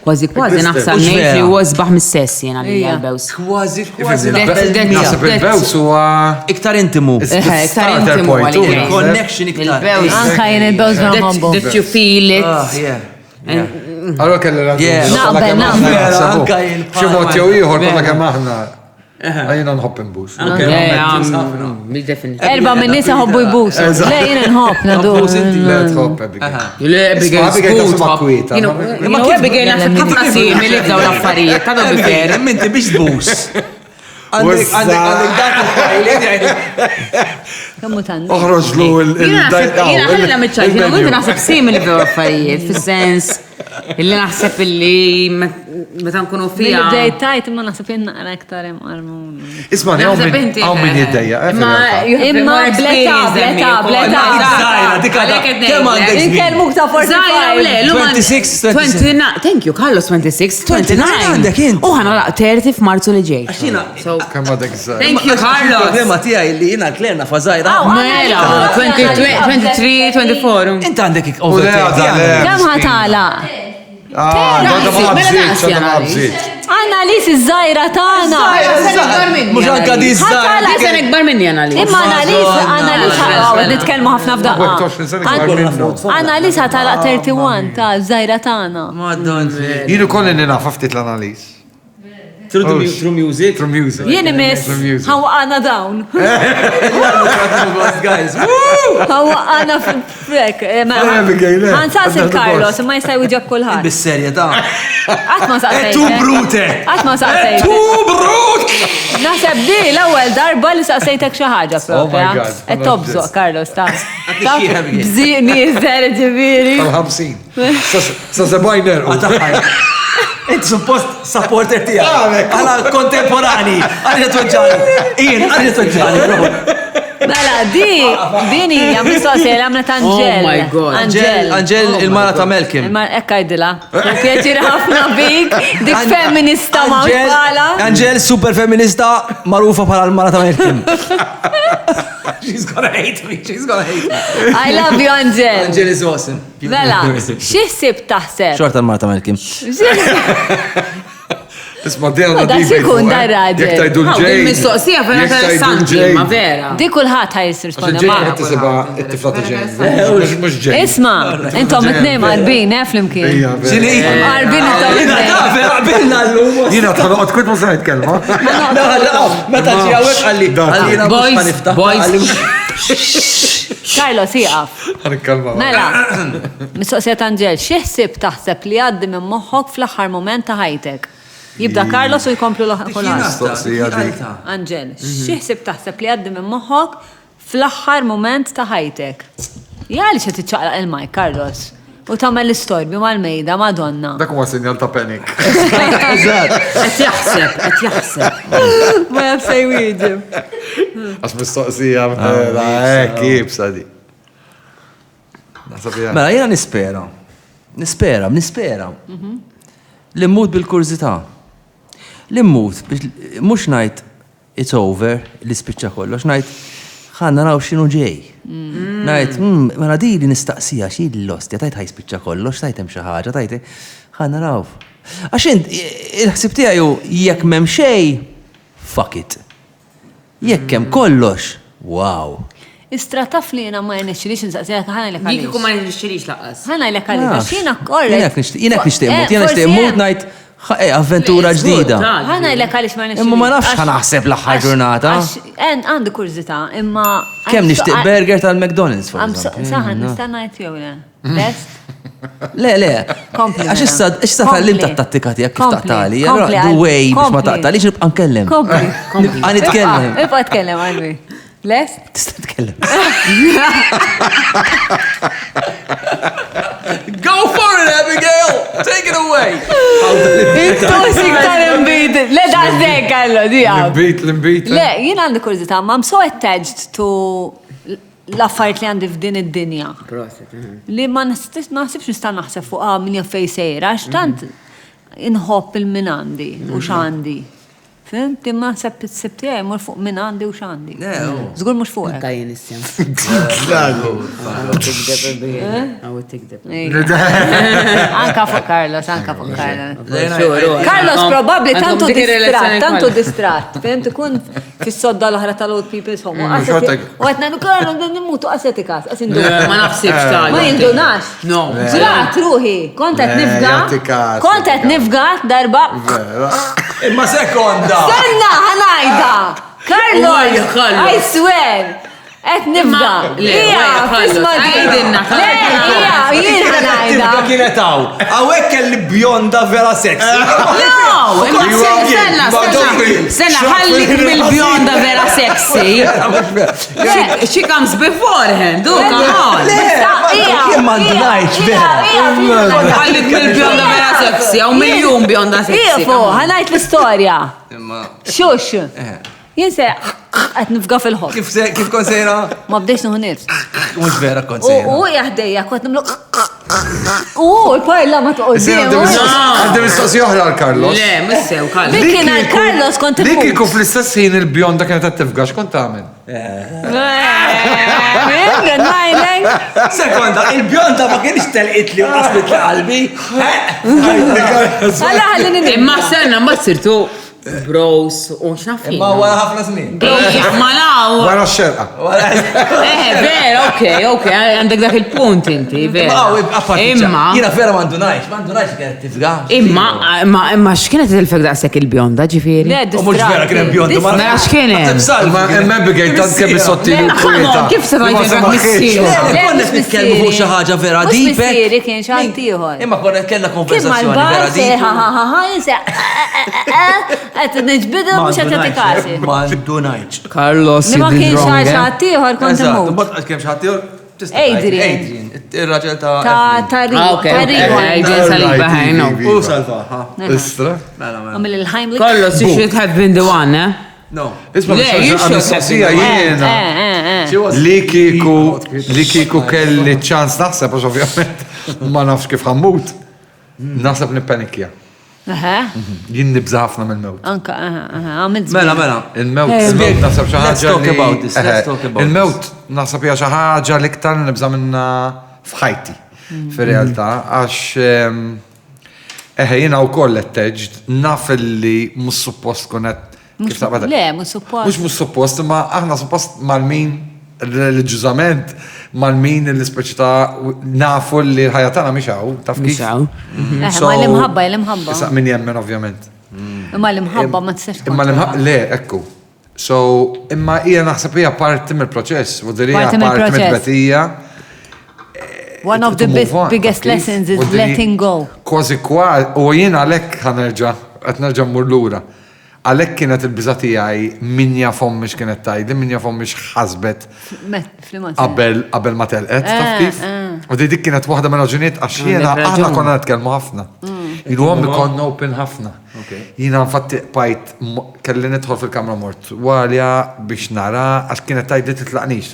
Kważi kważi naħseb Mhux ngħid vera. li huwa sbaħ mis-sess jena li Ija. l-bews. Kważi, Naħseb il-bews huwa. Iktar intimu. Iktar starter intimu point, għalli. u Connection iktar. Il-bews. Anka jen il-bews vera mambo. That you feel it. Yeah. Allora kelli raġun. Yeah. Naqbel, naqbel. Anka jien bħal Ximot ma- jew ieħor kollha kemm aħna. Għajna nħobb imbus. Erba minn nisa hobbu jbus. Le jien nħobb nadu. Le tħobb Abigail. Le, Abigail, Abigail skut, tasma kwieta. Ma kif Abigail naħseb ħafna simili f'daw l-affarijiet, ta' bi fer. Minti biex tbus. Għandek dak il-tajli. Kammu tan. Oħroġlu Jina ħallina mitċajt, jina għundi naħseb simili f'daw l-affarijiet, fil-sens illi naħseb illi meta nkunu fija. Bil-bdej tajt imma nasib jenna għana iktar armun. Isma' għaw min jiddejja. Imma bleta. Kemm għandek żmien? Inkellmuk ta' 45. 26, 29. Thank you, Carlos, 26. 29 għandek int. U ħana laq 30 f'Marzu li ġej. Għaxina. So, Kemm għadek żgħar. thank you, Carlos. Il-problema tiegħi li jiena klerna fażajra. Mela, 23, 24. Inti għandek U le għadha le. Kemm ħatala? Għadha ma bżiet, għadha ma bżiet. Analis iż-żajra tagħna. Mhux anka di żgħar. Sen ikbar minni Analis. Imma analis ħaqgħu nitkellmu ħafna f'daqqa. 21 sena ikbar minnu. Analis ħatala 31 ta' żajra tagħna. Madonna. Jienu kolli ninafa ftit l-analiz. True music. Through music. Jien imiss Through music. ħawqana dawn. Guys. Ħawqana frek. Abigail, eh. Ħansaqs il-Carlos, ma jista' jwieġeb kulħadd. Bis-serjetà. Qatt ma saqsejtek. Tu brute. Qatt ma saqsejtek. Tu brut. Naħseb di l-ewwel darba li saqsejtek xi ħaġa Oh my propja. God, Qed tobżoq Carlos ta'. Għaddix Abigail. Bżiqni żer ġifieri. Tal-50. Sa sebajner. Inti suppost supporter tiegħek. Għala kontemporani. Għalli tweġġani. Ien, għalli tweġġani. Mela, din hija mistoqsija li għamlet Angel. Oh my God. Angel il-mara ta' Malcolm. Ekk għajdila. Pjaċir ħafna bik, dik feminista ma' bħala. Angel super feminista marufa bħala l-mara ta' Malcolm. She's gonna hate me. She's gonna hate me. I love you, Angel. Angel is awesome. Mela, x'issib taħseb? Xorta l-mara ta' Malcolm. Isma' dejjem Ma da xikun da raġel. Jek tajdu Għaw, l-ġej. il-mistoqsija vera interessanti, ma vera. Di kulħadd ħajrisponda Ġej ma'. qed tisibha t-tifla ta' ġej. Mhux ġej. Isma, intom it-tnejn qarbin, flimkien. Ejja, vera. Xini? Qarbin intom it-tnejn. Għabilna l-lum. Jiena tħanoqgħod kwit mhux ngħid kelma. Meta ġi għawek għalli. Għallina Boys, boys, Carlos, jaqaf. Għanikalma. Mela, mistoqsijiet Angel, xieħsib taħseb li għaddi minn moħħok fl-aħħar moment ta' ħajtek? Jibda Carlos u jkomplu l-ħolas. Angel, xieħsib taħseb li għaddi minn moħħok fl-aħħar moment ta' ħajtek? Jgħali xe tiċċaqlaq il-maj, Carlos. U tamel l-istorbi mal-mejda, Madonna. Dak huwa sinjal ta' panic. Qed jaħseb. Ma jafsej wieġib. Għax mistoqsija, kibsa di. Mela, jena nispera. L-immut bil-kurzita. L-immut, mux najt it's over, li spiċċa kollox, najt ħanna raw xinu ġej. Najt, mela di li nistaqsija xie l-lost, tajt ħaj spiċċa kollox, tajt hemm xi ħaġa, tajt ħanna raw. Għaxin, il-ħsib tiegħu jekk m'hemm xej, fuck it. Jekk hemm kollox, wow. Istra taf li jena ma jenexxilix nsaqsijak ħana l-ek għalix. Jiku ma jenexxilix laqqas. ħana l-ek għalix, għax jena korret. Jena nishtiq mut najt avventura ġdida. ħana l-ek għalix ma jenexxilix. Imma ma nafx ħanaħseb l-aħħar ġurnata. Għandu kurzita, imma. Kemm nishtiq burger tal-McDonald's, for example. Saħan, nistanajt jew le. Best? Le. Għax issa tal-lim tat-tattika tijak kif taqtali. Do way biex ma taqtali, nibqa' nkellem. Nibqa' nitkellem. Nibqa' nitkellem għalwi. Lest? Tista' tkellem. Go for it, Abigail! Take it away! Intusik tal-imbit. Le daħdek, Kallo, di għab. L-imbit. Le, jien għandi kurzita, ma I'm so attached to l-affarijiet li għandi f'din id-dinja. Li ma naħsibx nista' naħseb fuq min jaffej sejra, għax tant inħobb il-min għandi u x'għandi. Fimt, imma sepp tiegħi mur fuq min għandi u x'għandi. Żgur mhux fuq. Kajjen issem. Anka fuq Carlos. Carlos probabbli tantu distrat. Fimt, ikun fis-sodda l-oħra tal-Old People's Home. U għetna Carlos nimutu qasetikas, qasindu. Ma nafsibx tal. Ma jindunax. No. Ġrat ruħi, kontet nifgat darba. Imma sekonda! Senna, ħanajda! Carlos! I swear! Et nifga! Għajdinna! Jien ħanajda! Kienetaw, għawek kelli bjonda vera sexy. Senna, ħallik mill-bjonda vera sexy. She comes beforehand, do, come on. Jien mandunajċ vera. Ħallik mill-bjonda vera sexy, għaw miljon bjonda sexy. Ifu, ħanajt l-istoria. Xux. Jinse, għet nifga fil-ħob. Kif kon sejra? Ma bdex nuħunir. Mux vera kon sejra. U jahdeja, kot nimlu. Il-parla ma tuqoddi. Għaddi mistoqsi oħra għal-Carlos. Le, missew, Carlos. Bikin għal-Carlos kont Li kiku fl-istess ħin il-bjonda kienet għattifgax, kont għamen. Sekonda, il-bjonda ma kienx telqit li u qasbit li qalbi. Għalla għallin Imma senna, ma sirtu bros u xnafin. Ma wara ħafna snin. Ma law. Wara x-xerqa. Vera, ok, għandek dak il-punt inti, vera. Imma. Jina vera mandunajx kienet tifga. Imma x'kienet il-fek daqsek il-bjonda ġifiri? U mux vera kienet bjonda. Mela x'kienet? Imma Abigail tant kemm sottili Ħamon, kif se tajtek missier? Konna nitkellmu fuq xi ħaġa vera dipek. Missieri kien xantiħor. Imma konna kellna Kien konversazzjoni vera mal-bar, dipek. jinse, għet nġbidu mux għet jattikasi. Mandunajċ. Carlos, Nima kien xaħtiħor kont imut. Bat kem xaħtiħor? Adrian. Il-raġel ta' Ta' Adrian Saliba, ħajnu. U salva. Istra. Għamil il-Heimlich. Carlos, you should have been the one, eh? No. Isma Le, you should mistoqsija jiena. Li kiku kelli ċans naħseb, għax ovvjament ma nafx kif ħammut. Naħseb nippanikja. Jien nibża ħafna mill-mewt. Anka, għamil Mela. Il-mewt naħseb xi Let's ħaġa talk about this, let's talk about il-mewt naħseb hija xi ħaġa li iktar nibża minnha f'ħajti fir-realtà għax jiena wkoll attached naf li mhux suppost kunet kif taqbad. Le, mhux suppost. Mhux suppost, imma aħna suppost mal-min reliġjużament mal-min l-ispeċita nafu li l-ħajja tagħna mhix hawn, taf kif. Ma l-imħabba. Issa min jemmen ovvjament. Ma l-imħabba ma tistax. Imma le, ekku. So, imma hija naħseb hija parti mill-proċess, u dirija Parti parti mill-proċess. mill-betija. One of the biggest lessons is letting go. Kważi u jiena għalhekk ħanerġa' qed nerġa' mmur lura. Għalhekk kienet il-biża tiegħi min jafhom mhix kienet tgħidli, min jafhom mhix ħasbet qabel ma telqet, taf kif? U dik kienet waħda minn raġunijiet għax jiena aħna konna nitkellmu ħafna. Jienu għommi konna open ħafna. Jiena infatti bajt kelli nidħol fil-kamra mort għalja biex nara għax kienet tgħidli titlaqnix.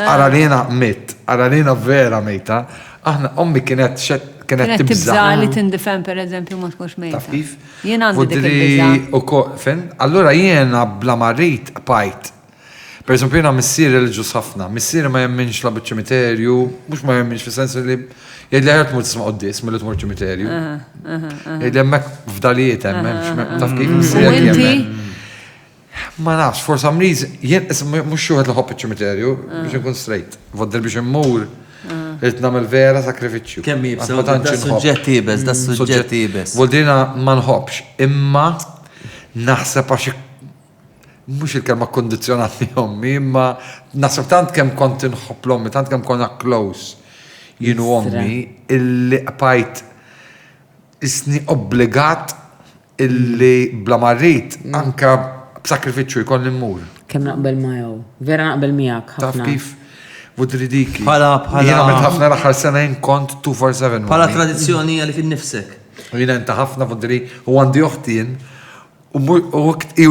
Ara li jiena mitt, ara li jiena vera mejta, aħna ommi kienet tibża li tindifem per eżempju ma tkunx mejta. Taf kif? Jien għandi dik il-biża. Fin? Allura jiena bla marrit bajt. Per eżempju jiena missieri reliġjuż ħafna. Missieri ma jemminx la biċ-ċimiterju, mhux ma jemminx fis-sens li jgħidli ħajja tmur tisma' qoddis milli tmur ċimiterju. Jgħidli hemmhekk f'dalijiet hemm taf kif missieri jemmen. Ma nafx, for some reason, jien mhux xi wieħed li ħobb iċ-ċimiterju biex inkun straight. Voddel biex immur Irt namel vera sakrifiċċju. Kemm jibsa, da suġġetti jibes, da suġġetti jibes. Voldina ma nħobbx, imma naħseb għax mhux il-kelma kondizzjonati ommi, imma naħseb tant kemm kont inħobb l-ommi, tant kemm konna close jienu ommi, illi qbajt isni obbligat illi bla marrit anka b'sakrifiċċju jkolli mmur. Kemm naqbel ma jew, vera naqbel miegħek ħafna. Taf kif? Vodridiki. Bħala. Jiena għamilt ħafna l-aħħar senajn kont 247. Bħala tradizzjoni għalli fin nifsek. U jiena enta ħafna vodri u għandi uħtin u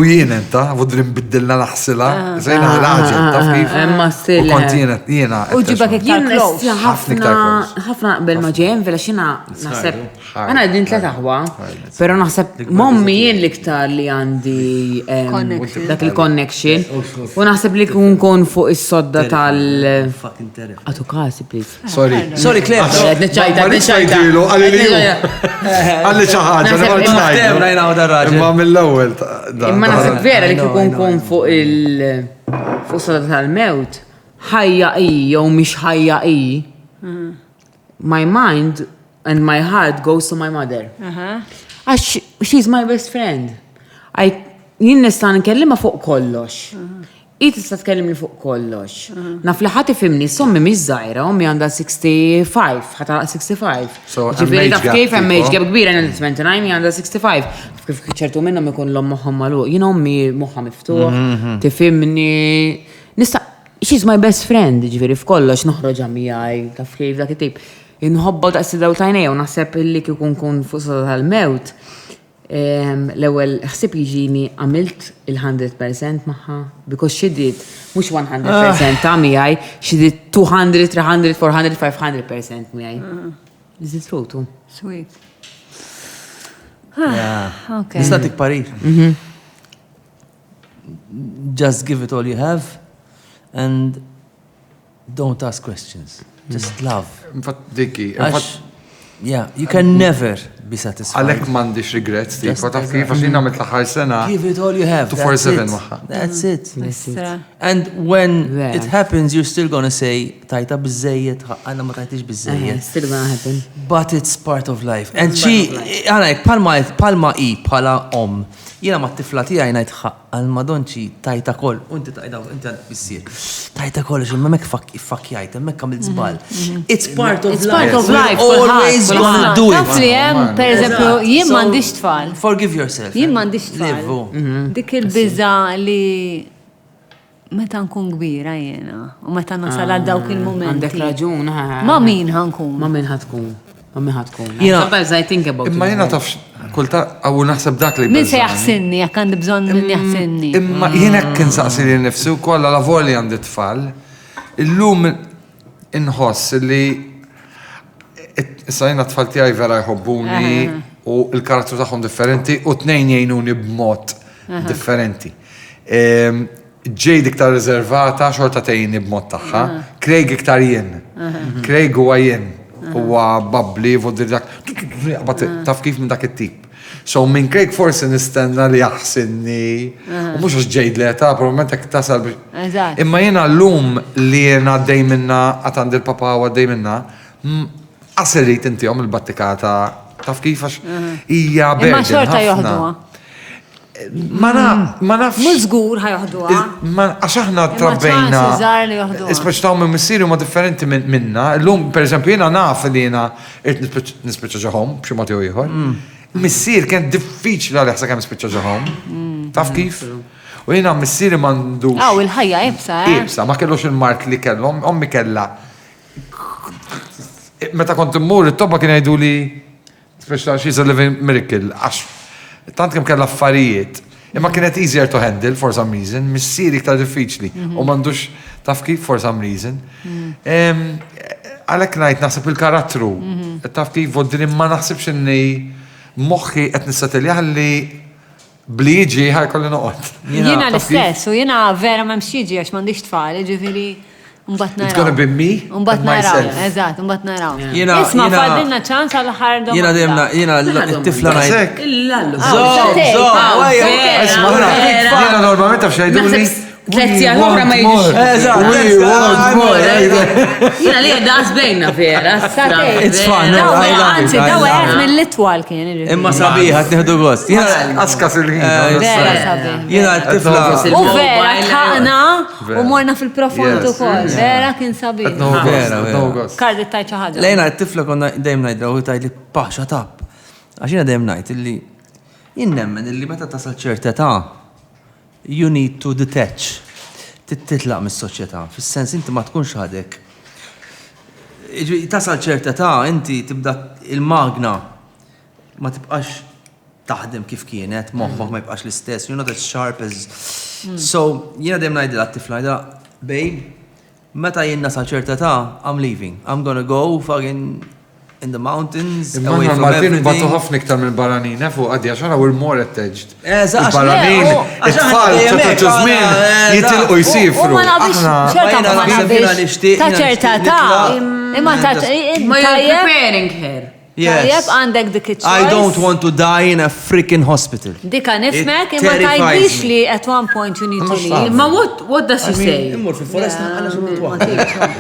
jiena enta vodri mbiddilna naħsila. Zajna l-ħagġa, taf kif? Emma still. U kont jiena. U ġibak iktar close. ħafna naqbel ma ġejjem vela xina naħseb. Għana għedin tlet aħwa, pero naħseb mommi jien liktar li għandi dak il-connection. U naħseb li kun fuq is-sodda tal- Għatu kasi, please. Sorry, Claire. Neċajta. Għalli ċaħġa, imma mill-ewel. Imma naħseb vera li kun fuq il-sodda tal-mewt, ħajja i, jew miex ħajja i, my mind and my heart goes to my mother. She's my best friend. Jien nista' nkellima fuq kollox. I tista' tkellimni fuq kollox. Naf li ħadd ifhimni, sommi mhix żgħira, ommi għandha 65, ħadd 65. Ġifieri taf kif hemm age gap kbira għandha 29 għandha 65. Kif ċertu minnhom ikun l-omm moħħhom magħluq. Jien ommi moħħha miftuħ, tifhimni. Nista' she's my best friend, ġifieri f'kollox noħroġ miegħi, taf kif dak it-tip. Inħobba daqsi daw tajnija u naħseb illi kikun kun fuq tal-mewt. L-ewel ħsib jiġini għamilt il-100% maħħa, because she did, mux 100% ta' miħaj, she did 200, 300, 400, 500% miħaj. Is it true too? Sweet. Nistatik parir. Just give it all you have and don't ask questions. Just love. Infat dikki. Yeah, you can never be satisfied. Għalek mandiċ regrets, taf kif għax jina għamilt l-ħar sena. Give it all you have. 247 maħħa. That's it. And when it happens, you're still gonna say, tajta bizzejiet, għanna ma tajtix bizzejiet. Still gonna happen. But it's part of life. And she, għanak, palma pala om. Jena ma t-tifla tija jnajt għal-madonċi tajta kol, unti tajta, unti għad bissir. Tajta kol, xim mek fakjajt, mek għamil zbal. It's part of life. It's part of life. Always gonna do it. Taf li jem, per eżempju, jien mandiġ tfal. Forgive yourself. Jien mandiġ tfal. Dik il-biza li meta nkun kbira jena, u meta nasal għal dawk il-momenti. Għandek raġun. Ma min ħankun. Ma min ħatkun. Sometimes I think about it. Imma jena tafx, kulta, għawu naħseb dak li. Min se jaħsinni, jek għandi bżon min jaħsinni. Imma jena kien saqsi li nifsi u kolla la voli għandi tfal, illum inħoss li sajna tfal tijaj vera jħobbuni u il-karattru taħħom differenti u t-nejn jgħinuni b'mod differenti. Ġej diktar riservata, xorta tejni b'mod taħħa, Craig iktar jien. Craig huwa jien. Huwa babbli, vodri dak, taf kif minn dak it-tip. So minn Craig forsi nistenna li jaħsinni, u mux għax ġejdleta, probablement għak tasal biex. Imma jena l-lum li jena għaddej minna, għatand il-papa u għaddej minna, għasirrit inti għom il-battikata, taf kif għax ija berdin. Imma xorta joħduwa. Ma nafx. Mhux żgur ħajoħduha. Għax aħna Imma trabbejna. ċansi żgħar li joħduha. Ispeċ ta' minn missieri huma differenti minna. Llum, per eżempju, jiena naf li jiena irt nispiċċa ġahom b'xi mod jew ieħor. Missier kien diffiċli għalih sa kemm nispiċċa ġahom. Taf kif? U jiena missieri m'għandux. Il-ħajja ibsa, Ibsa, ma kellux il-mark li kellhom, ommi kellha. Meta kont immur it-tobba kien jgħidu li speċa she's a living miracle. Għax tant kemm kellha affarijiet. Imma kienet easier to handle for some reason, missieri iktar diffiċli u m'għandux taf kif for some reason. Għalhekk ngħid naħseb il-karattru. Taf kif voddini ma naħsibx inni moħħi qed nissatilja ħalli bliġi ħajkolli noqgħod. Jiena l-istess, u jiena vera m'hemmx jiġi għax m'għandix tfal, ġifieri mbagħad naraw. It's gonna be me Mbagħad and naraw, myself. eżatt, mbagħad naraw. Jiena- Isma' jiena- fadilna ċans għal ħar Jiena dejjem jiena t-tifla ngħid. Sekk. Jiena normalment għaf xejduli. Tletzja l-oħra ma jidix. Jina li għeddas bejna vera. It's fun, no, I love it, Anzi, I daw love għed it. mill-litwal kien. Imma sabiħa t-nieħdu gost. Askas Vera sabiħ. Jiena t-tifla. U vera ħaqna u morna fil-profond Yes, ukoll. yes. Vera kien sabiħ. Vera. Kardi tajt xi ħaġa. Lejna t-tifla konna dejjem ngħidra u tgħid li paħxa tab. Għax jiena dejjem ngħid illi jien nemmen illi meta tasal ċerta età you need to detach. Titlaq mis-soċjetà, fis-sens inti ma tkunx ħadek. Tasal ċerta età inti tibda il-magna ma tibqax taħdem kif kienet, moħħok ma jibqax l-istess, you're not as sharp as. So, jiena dejjem ngħidilha t-tifla ngħidilha, babe, meta jien nasal ċerta età, I'm leaving. I'm gonna go fucking in the mountains, away from Martin batu everything. ħafna iktar minn baranin, fuq għaddi, għaxana we're more attached. Eżatt, Il-baranin, għax it-tfal, aħna ċertu żmien jitilqu jsifru. U ma nabix ċerta ma nabix ta' ċerta ta' imma ta' Ma you're tajjeb preparing her. tajjeb għandek dik I don't iċ-choice. want to die in a freaking hospital. Dika nifmek It imma terrifies tajdix me. li at one point you need to leave. Ma what does she say? Immur fil-foresta għana xumut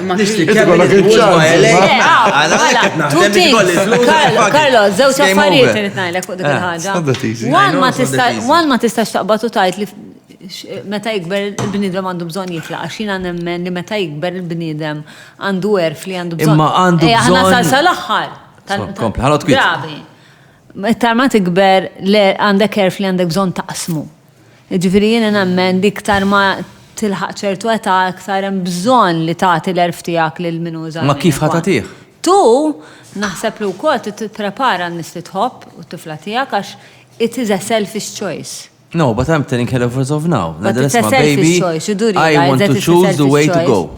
Ma Nishti Ikollok Karlo, zewċ affarijiet irid ngħidlek fuq dik il-ħaġa. not that easy. One ma tistax taqbad u tajt li meta jikber il-bniedem għandu bżonn jitlaq, għax jiena nemmen li meta jikber il-bniedem għandu erf li għandu bżonn. Imma għandu Aħna bżonn- sal-aħħar. Kompli, ħalot kwit. Bravi. Meta ma tikber għandek erf li għandek bżonn taqsmu. Ġifieri jiena nemmen li iktar ma tilħaq ċertu età iktar hemm bżonn li tagħti l-erf tiegħek lil min uża. Ma kif ħatatih? Tu naħseb li wkoll tipprepara n-nies li tħobb u t-tifla tiegħek għax it is a selfish choice. No, but I'm telling her of now. But That's it's a my selfish baby. choice, you do I realize want that to it's a choose the selfish way to choice. go.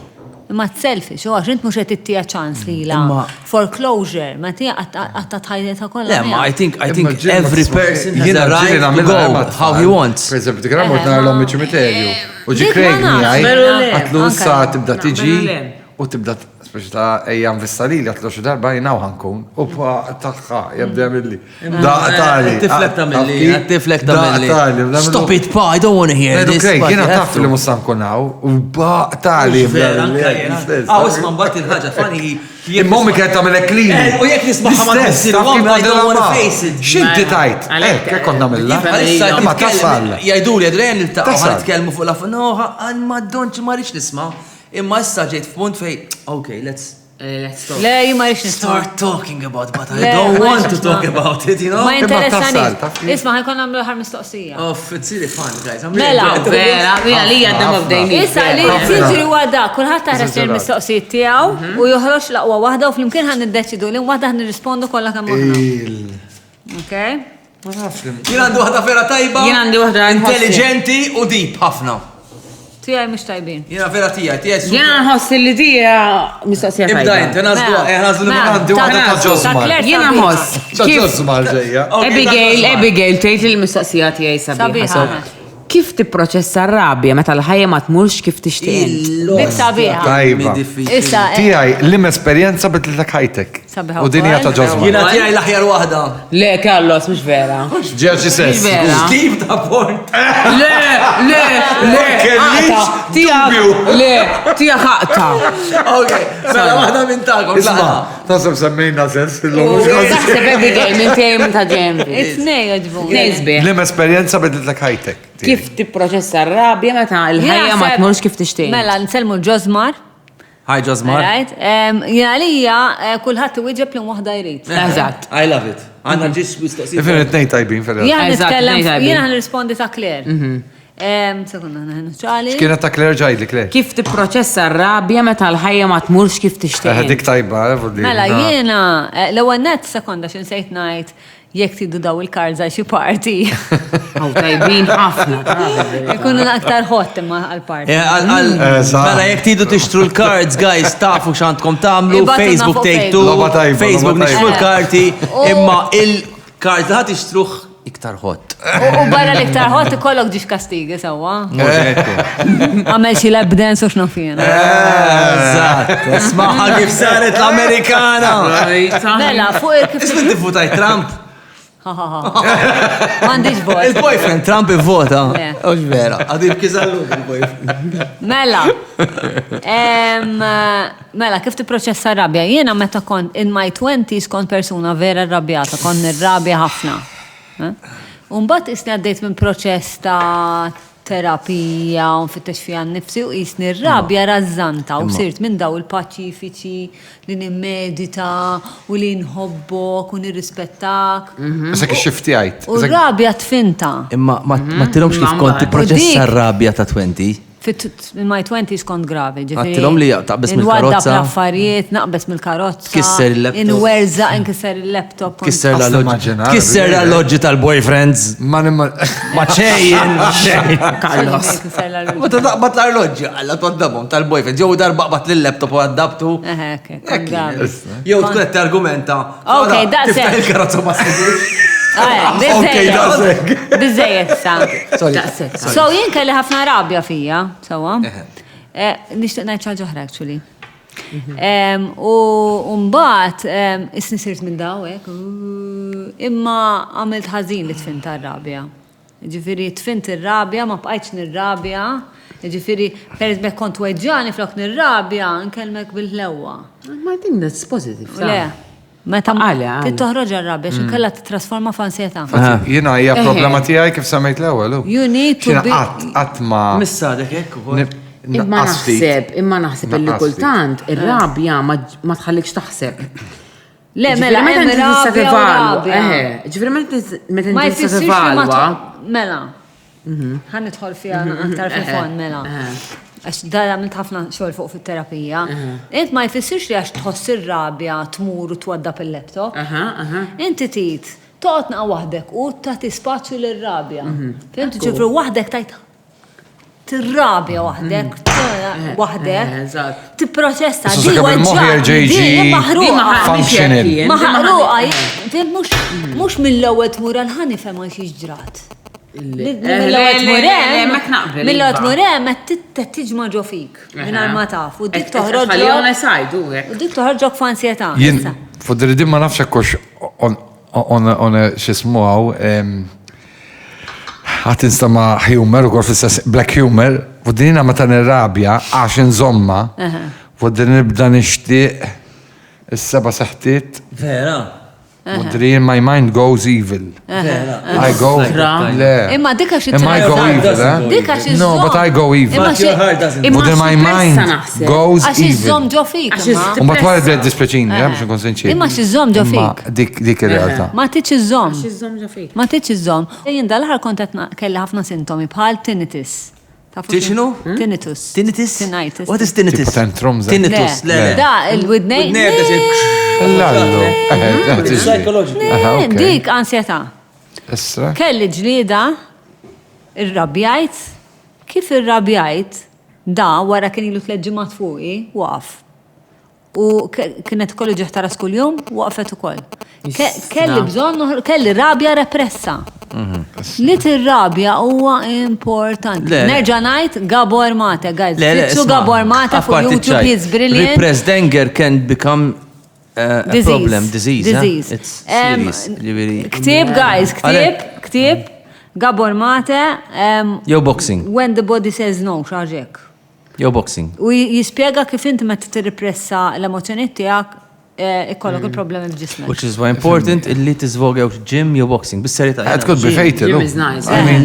Imma selfish, u għax int mhux qed tittija ċans li la. Imma- Foreclosure, ma tija għatta tħajjeta kollha. Yeah, ma I think Imma ġil ma every tisma' person has jiena a ġili right to nagħmilha go ma how he tfal. wants. Per eżempju, dik mort nar l-ommi ċimiterju. U ġi Dik Craig ma nafx, miegħi, veru le, għatlu anke issa le. tibda Veru tiġi le. u tibda speċi ta' ejjam vissali li għatlu xi darba jinaw ħankun u taħħa jabda milli. Daqtali. Tiflek ta' milli, tiflek ta' milli. Daqtali. Stop it, pa, I don't want to hear Edu this. Craig, but jena you have taf to. li mussan kunaw u baqtali. Isma mbatt il-ħagġa, funny. Immommi kien ta' minna klini. U jek nismaħħa ma' nfissir, I don't want to face it. Xinti tajt? Kek konna milla. Għalissa Ma tasal. jajdu li għadrejn il-taqqa Tasal. għan itkellmu fuq la no, għan ma donċ ma rix nisma. Imma issa ġejt f'punt fej, okay, let's Let's go. Le, jimma rix nisma. start talking about, but I Le, don't ma want rix to talk nisma. about it, you know? Ma tasal, interessani. taf kif? Isma, ħajkon għamlu ħar mistoqsija. Uff, it's really fun, guys. I'm Mela, really Vera, vera li għaddam of dejni. Issa li tiġri għadda, kullħat taħres il-mistoqsijiet tiegħu u joħroġ laqwa waħda u flimkien ħan niddeċidu li waħda ħan nirrispondu kollha kemm aħna. Okay? Ma nafx li. Jien għandu waħda vera tajba, Jien għandi waħda intelligenti u deep ħafna. Tijaj mux tajbin. Jiena vera tija, tija Jena nħoss li dija mistoqsija Ibda tajba. inti, nażlu għandi waħda ta' ġosma. Jena nħoss Ta' kif ġosma ġeja. Abigail tgħid il-mistoqsija tiegħi sabiħa. Sabiħa. Kif tipproċessa r-rabja meta l-ħajja ma tmurx kif tixtieq? Dik sabiħa. Tajba. Issa, Tijaj, l-im esperienza bidlek ħajtek. Sabiħa U dinja ta' wkoll. ġozma. Jina tijaj l-aħjar wahda. Le, Carlos, mhux vera. Ġeġi Mhux sess. vera. Steve ta' port. Le, kellix dubju. Tija ħaqta. Ok, mela wahda minn takom. Isma, tasab semmejna sess fil-lum. Taħseb everyday minn tejm ta' ġembi. It's-nej għġbu. Nejzbi. L-im esperienza bidlek ħajtek. Kif tipproċessa r-rabja meta l-ħajja ma tmurx kif tixtieq? Mela, nselmu l-ġozmar. Hi, Josmar. Right? Jina lija, kullħat wieġeb li wahda jrid. Eżatt. I love it. Għanna ġis mistoqsija. Ifin it-nej tajbin fil-għal. Jina Eżatt, nitkellem, nej, tajbi. jina nirrispondi ta' Claire. Sekunna, ċali. Kienet ta' Claire ġajdli, Claire. Kif tipproċessa r-rabja meta l-ħajja ma tmurx kif tixtieq? Dik tajba, Mela, jiena, l-ewwel net sekonda xin sejt ngħid jekk tidu daw il-kards għal xi party. Aw tajbin ħafna. Ikunu aktar hot imma għal-party. Mela, jek tidu tixtru l-cards, guys, tafu xantkom tamlu, Ibatuna Facebook fuq take Facebook. two, Facebook Loba tajba. nixfu l-karti, imma il-cards li ħat tixtruħ iktar hot. U barra l-iktar hot ikollok ġiex kastigi sawa. Għamel xi lab dance u x'nofina. Eżatt, smaħa kif saret l-Amerikana. Mela, fuq kif Ismin tifutaj Trump? m'għandix vot. Il-boyfriend Trump i-vota. Le. Ux vera, għadib kizallu il-boyfriend. Mela, mela, kif tipproċessa rabja? Jiena meta kont in my 20s kont persuna vera rrabjata, kont nirrabja ħafna. Umbat isni għaddejt minn proċess ta' terapija u nfittex fija nnifsi u jisni rrabja razzanta u sirt minn daw il-paċifiċi li nimmedita u li nħobbok u nirrispettak. Issa kif xifti għajt. U rrabja tfinta. Imma ma t-tilomx kif kont t-proċessa r-rabja ta' 20? In my 20s kont gravi, ġifiri. Għattilom li taqbes mill-karozza? Inwadda bl-affarijiet, naqbes mill-karozza. Tkisser il-laptop. Inwerza, inkisser il-laptop. Kisser immaġinare, Kisser l-alloġi tal-boyfriends. Ma nimma. Maċejjen, Carlos. Ma taqbat l-arloġi, għalla t-għaddabom tal-boyfriends. Jow darbaqbat l-laptop u għaddabtu. Kont gravi. Jow tkun qed argumenta. Ok, daqsek. Tiftaħ il-karozza ma s-sidux. Bizzejet sa. Sorry. So jien kelli ħafna rabja fija, sawa. Nixtieq ngħid xi ħaġa actually. U mbagħad isni sirt minn dawek, imma għamilt ħażin li tfint ar-rabja. Ġifieri tfint ir-rabja, ma bqajtx nirrabja. Ġifieri pereżmek kont weġġani flok nirrabja, nkellmek bil-ħlewwa. Ma din that's positive. Le. Meta Għali. toħroġ ar-rabja x'inkella titrasforma f'ansjetà. Jina hija problema tiegħi kif semmejt l-ewwel. You need to be Qatt ma. Missa dek hekk Imma naħseb illi kultant ir-rabja ma tħallikx taħseb. Le, mela, hemm rabja u rabja. Ġifieri meta Ma inti jfissirx li tivalwa. mela. Ħan nidħol fiha aktar fil-fond mela. Għax da għamilt ħafna xogħol fuq fit-terapija. Int ma jfissirx li għax tħoss ir-rabja tmur u twaddab il-laptop. Inti tit toqgħod naqa' waħdek u tagħti spazju lir-rabja. Fimti ġifru waħdek tajt tirrabja waħdek, tipproċessa Issa sakemm il-moħħ jerġa' jiġi functioning. Maħruqa, mhux mill-ewwel tmur għal-ħani fem ma xiex ġrat. Mill-ewwel tmur hemm qed tiġma' ġo fik mingħajr ma taf u dik toħroġok f'ansjetà. Jien fuq din ma nafx hekk on x'ismuha għat instama humor u kol fil-sess black humor u dinina meta nirrabja għax nżomma u din nibda nixtieq is-seba' seħtiet Vera. u din my mind goes evil. I go Imma dika xi Am I go evil, Dika xi No, but I go evil. Imma xi U din my mind goes għax evil. iżżomm ġo fik. U ma twali bred dispeċini, biex nkun sinċir. Imma xi żomm ġo fik. Dik ir-realtà. Ma tiċ iżżomm. Ma tiċ iżżomm. Jien dal-aħħar kont qed kelli ħafna sintomi bħal tinnitus. X'inhu? Tinnitus. Tinnitus? Tinnitus. What is tinnitus? Tipo tantrums. Tinnitus, le. Da, il-widnejn. L-allu. Psychological. Dik ansjetà. Issa. Kelli ġlieda, irrabjajt, kif irrabjajt, da wara kien ilu 3 ġimgħat fuqi, waqaf. u kienet kollu ġeħtara skull-jum, waqfet ukoll. Kelli bżonn, kelli rabja repressa. Li tir-rabja huwa importanti. Nerġa' ngħid Gabor Mate, guys. Titsu Gabor Mate fuq YouTube, he's brilliant. Repressed anger can become a problem, disease. It's serious. Ktib, guys, ktib. Gabor Mate. Yo boxing. When the body says no, xaġek. Yo boxing. U jispjega kif inti meta tirrepressa l-emozzjonijiet tiegħek ikollok il-problemi f'ġismek. Which is why important illi tiżvoga gym, yo boxing. Bis-serjetà. It could be fatal. Gym is nice. I mean,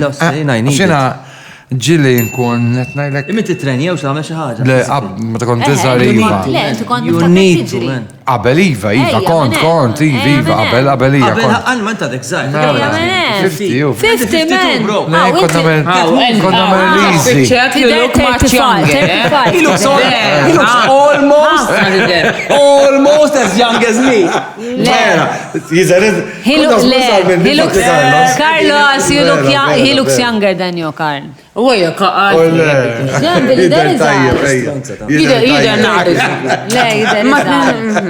Xina ġili nkun netnajlek. Imi titrenja u x'għamel xi ħaġa. Le, meta kont tiżar iva. Le, inti kont You need to, man. Qabel iva, kont, iva, qabel iva. Qabel ħan ma inta dak żgħar. 50 men. Konna mel easy. You look much younger. He looks almost as young as me. He looks Carlos, he looks younger than you, Carl. Uwejja,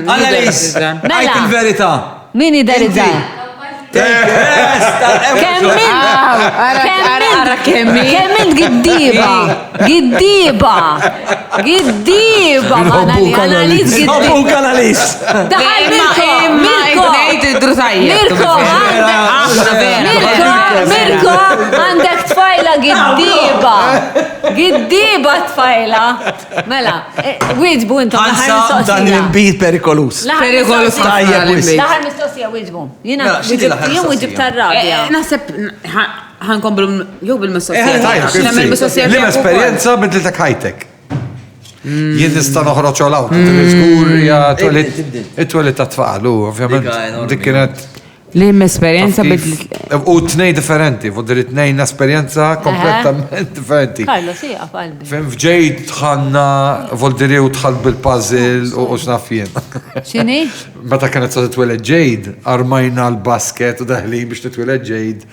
Annalise, għajt il-verità. Min jiderizza? Kemmin giddiba. Annalise giddiba. Għabuk Annalise. Mirko, għandek tfajla giddiba tfajla. Mela, wieġbu intom. Għansa dan il-bit perikolus. Laħar mistoqsija wieġbu. Jien wieġib tar-rabja. Naħseb ħankomplu jew bil-mistoqsija. L-esperienza bidlilek ħajtek. Jien nista' noħroġ all out. Żgurja it-twelit ta' tfaqal, ovvjament. Dik kienet l-esperienza u tnej differenti, vodri tnejn esperienza kompletament differenti. Carlo, sija, qalbi. Fem fġejt tħanna, vodri u tħall bil-puzzle u xnafjen. Xini? Meta kienet sa titweled ġejd, armajna l-basket u daħlin biex titweled ġejd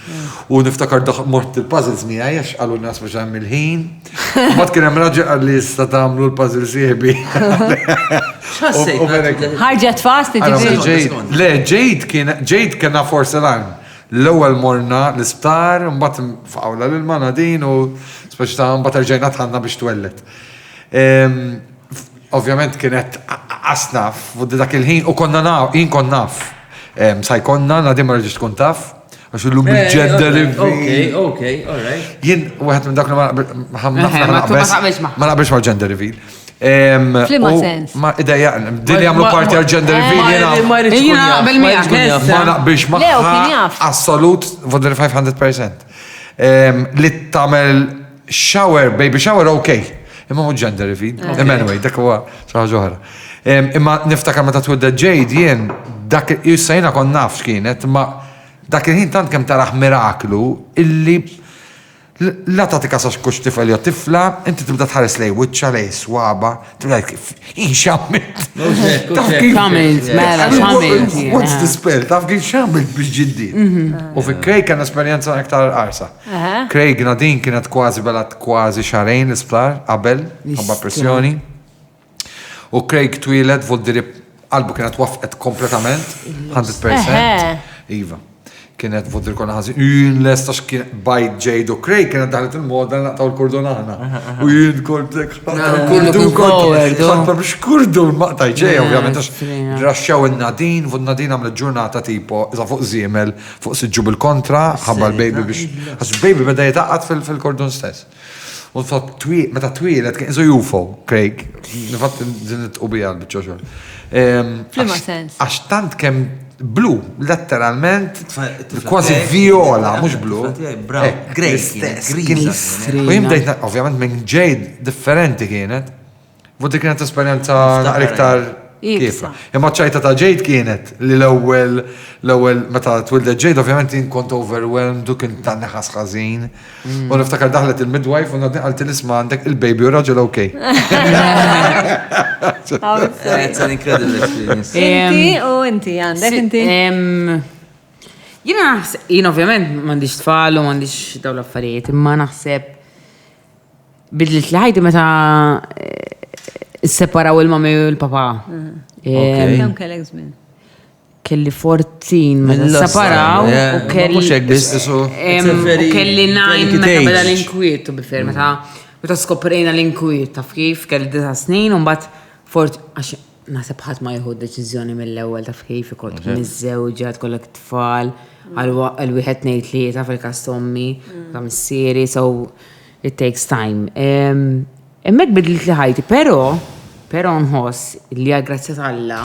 u niftakar mort il-puzzles miegħi għax qalu nas biex għamil ħin. Mat kien hemm raġel qal li sta tagħmlu l-puzzle sieħbi. Ħarġet fast, Le, ġejd kena porcelain. L-ewwel morna l-isptar, mbagħad fawla lil-manadin u speċi ta' mbagħad rġejna tħanna biex twellet. Ovvjament kienet asnaf, fuddi dak il-ħin, u jien kon naf. Saj konna, nadim ma rġiġ tkun taf, għax l-lum bil-gender reveal. Okay, all right. Jien, għed minn dak ma naqbex ma gender reveal. Flima sens. Ma ideja, din jagħmlu parti għal gender reveal ma naqbix magħha assolut vodri 500%. Li tagħmel shower, baby shower, okay. Imma mhu gender reveal. Anyway, dak huwa xi ħaġa oħra. Imma niftakar meta twedda Jade jien dak jissajna kon naf x'kienet, ma dak il-ħin tant kemm taraħ miraklu illi la tagħti kasax kux tifel jew tifla, inti tibda tħares lej wiċċa lej swaba, tibda kif inxammit. What's the spell? Taf kif xammit biex ġiddi. U fi Craig kien esperjenza aktar qarsa. Craig Nadine kienet kważi belat kważi xarejn l-isptar qabel, għabba pressjoni. U Craig twilet voddi qalbu kienet wafqet kompletament, 100%. Iva. Kienet vodri konna ħazin, l-estax kienet bajt Jade u Craig, kienet daħlet il-moda naqtaw l-kordonana. U jien kortek, biex kurdun maqtaj Jade, ovvjament, raxxaw il-Nadine, fu Nadine għamlet ġurnata tipo, iza fuq zimel, fuq siġġu bil-kontra, ħabba l-baby biex, għax baby beda jitaqqat fil-kordon stess. U meta twilet, kien iżu UFO, Craig, nifatt zinit u bijal bieċoċol. Flima sens. Għax tant kem blu, letteralment, kważi viola, mux blu. Grey, U jimdejt, ovvjament, minn Jade differenti kienet. Voddi kienet esperienza iktar kifa. Imma ċajta ta' Jade kienet li l-ewwel meta twildet Jade, ovvjament jien kont overwhelmed u kien ta' neħas ħażin. U niftakar daħlet il-midwife u nadin għalti l-isma għandek il-baby u raġel okay. It's an incredible experience. Inti għandek inti? Jien ovvjament m'għandix tfal u m'għandix daw l-affarijiet, imma naħseb bidlit li ħajti meta Separaw il-mami u l-papa. Kemm kellek żmien? Kelli 14 meta Mill-lost separaw time, yeah. u kelli Mhux hekk biss. Isu, It's a very kelli 9 delicate meta beda age. l-inkwiet u bil-fer meta skoprejna l-inkwiet taf kif kelli 9 snin u mbagħad fort għax naħseb ħadd ma jieħu deċiżjoni mill-ewwel taf kif ikont miżżewġa tkollok tfal għal wieħed ngħid tlieta fil-każ tommi ta' missieri so it takes time. Hemmhekk bidlet li ħajti, però nħoss li għal grazzja tal-Alla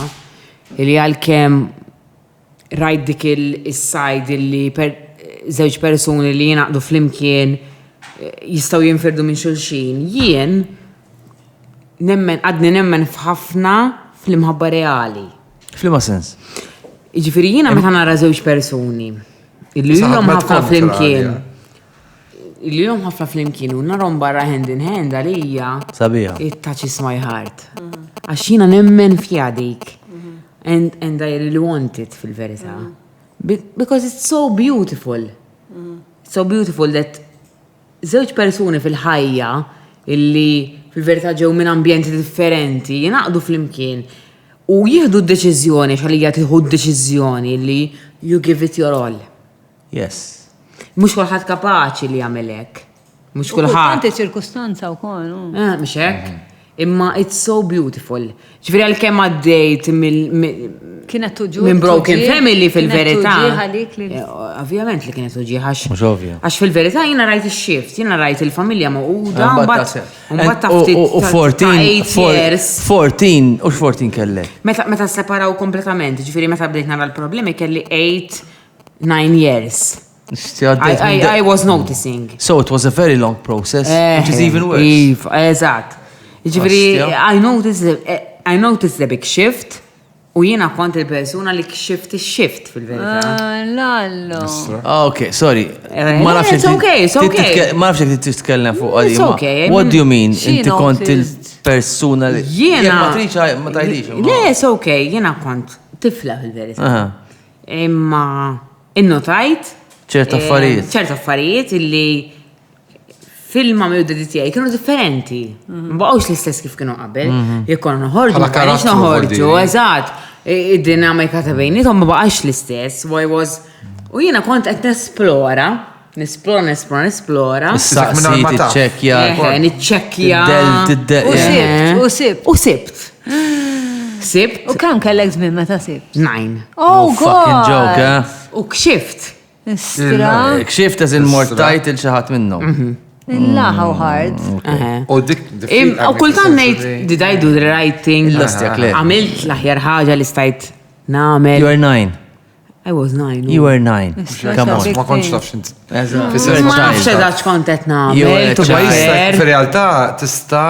li għalkemm rajt dik il-sajd li żewġ persuni li jinaqdu flimkien jistgħu jinfirdu minn xulxin. Jien nemmen f'ħafna fl-imħabba reali. Flima sens. Jiġifieri jiena meta nara żewġ persuni illi ilhom ħafna flimkien. Illi ilhom ħafna flimkien u narhom barra hand in hand għalija. Sabiħa. It touches my heart. Għax jiena nemmen fiha dik. And I really want it fil-verità. Because it's so beautiful. It's so beautiful that żewġ persuni fil-ħajja illi fil-verità ġew minn ambjenti differenti jinaqdu flimkien u jieħdu d-deċiżjoni x'għalija tieħu d-deċiżjoni li you give it your all. Yes. Mhux kulħadd kapaċi li jagħmel hekk. Mhux kulħadd. Kultanti ċirkustanza wkoll. Mhux hekk. Imma it's so beautiful. Ġifieri għalkemm għaddejt Kienet tuġu. minn broken family fil-verità. Kienet Ovvjament li kienet tuġi għax. Mhux ovvja. Għax fil-verità jiena rajt ix-shift, jiena rajt il-familja mawquda, mbagħad And- taftit u 14 14 u 14 kellek. Meta separaw kompletament, ġifieri meta bdejt nara l-problemi kelli 8-9 years. I was noticing. So it was a very long process, which is even worse. Eżatt. Ġifieri I noticed the big shift u jiena kont il-persuna li kxift ix-shift fil-verità. Lallo. Okay, sorry. It's okay, it's okay. Ma nafx jek titkellem fuq għadi. It's okay, I What mean, do you mean? she Inti kont noticed. il-persuna li. Jiena. Ma triċa, ma tajdix. Le, it's okay, jiena kont tifla fil-verità. Aha. Imma innotajt. ċerta affarijiet. ċerta affarijiet illi fil-mami u d-diti kienu differenti. Mbaqawx l-istess kif kienu qabel. Jekk konna noħorġu, Bħala ma kienx karattru noħorġu, għoddi. eżatt. Id-dinamika ta' bejnietom ma baqax l-istess. U jiena kont qed nesplora, nesplora. Saqsi, tiċċekkja. Niċċekkja. U sibt. U sibt. Sibt. U kemm kellek żmien meta sibt? 9. Oh, Fucking joke, God. eh? U kxift. Istra. Kxift as il-mort title xaħat minnom. Illa how hard. U dik U kultan ngħid did I do the right thing? L-ostja, Claire. Għamilt l-aħjar ħaġa li stajt nagħmel. You were 9. I was 9. You were 9. Come on. ma konċ tafx inti. Ma nafx eżatt kont qed You were nagħmel. a to be child. fair. Fir-realtà tista'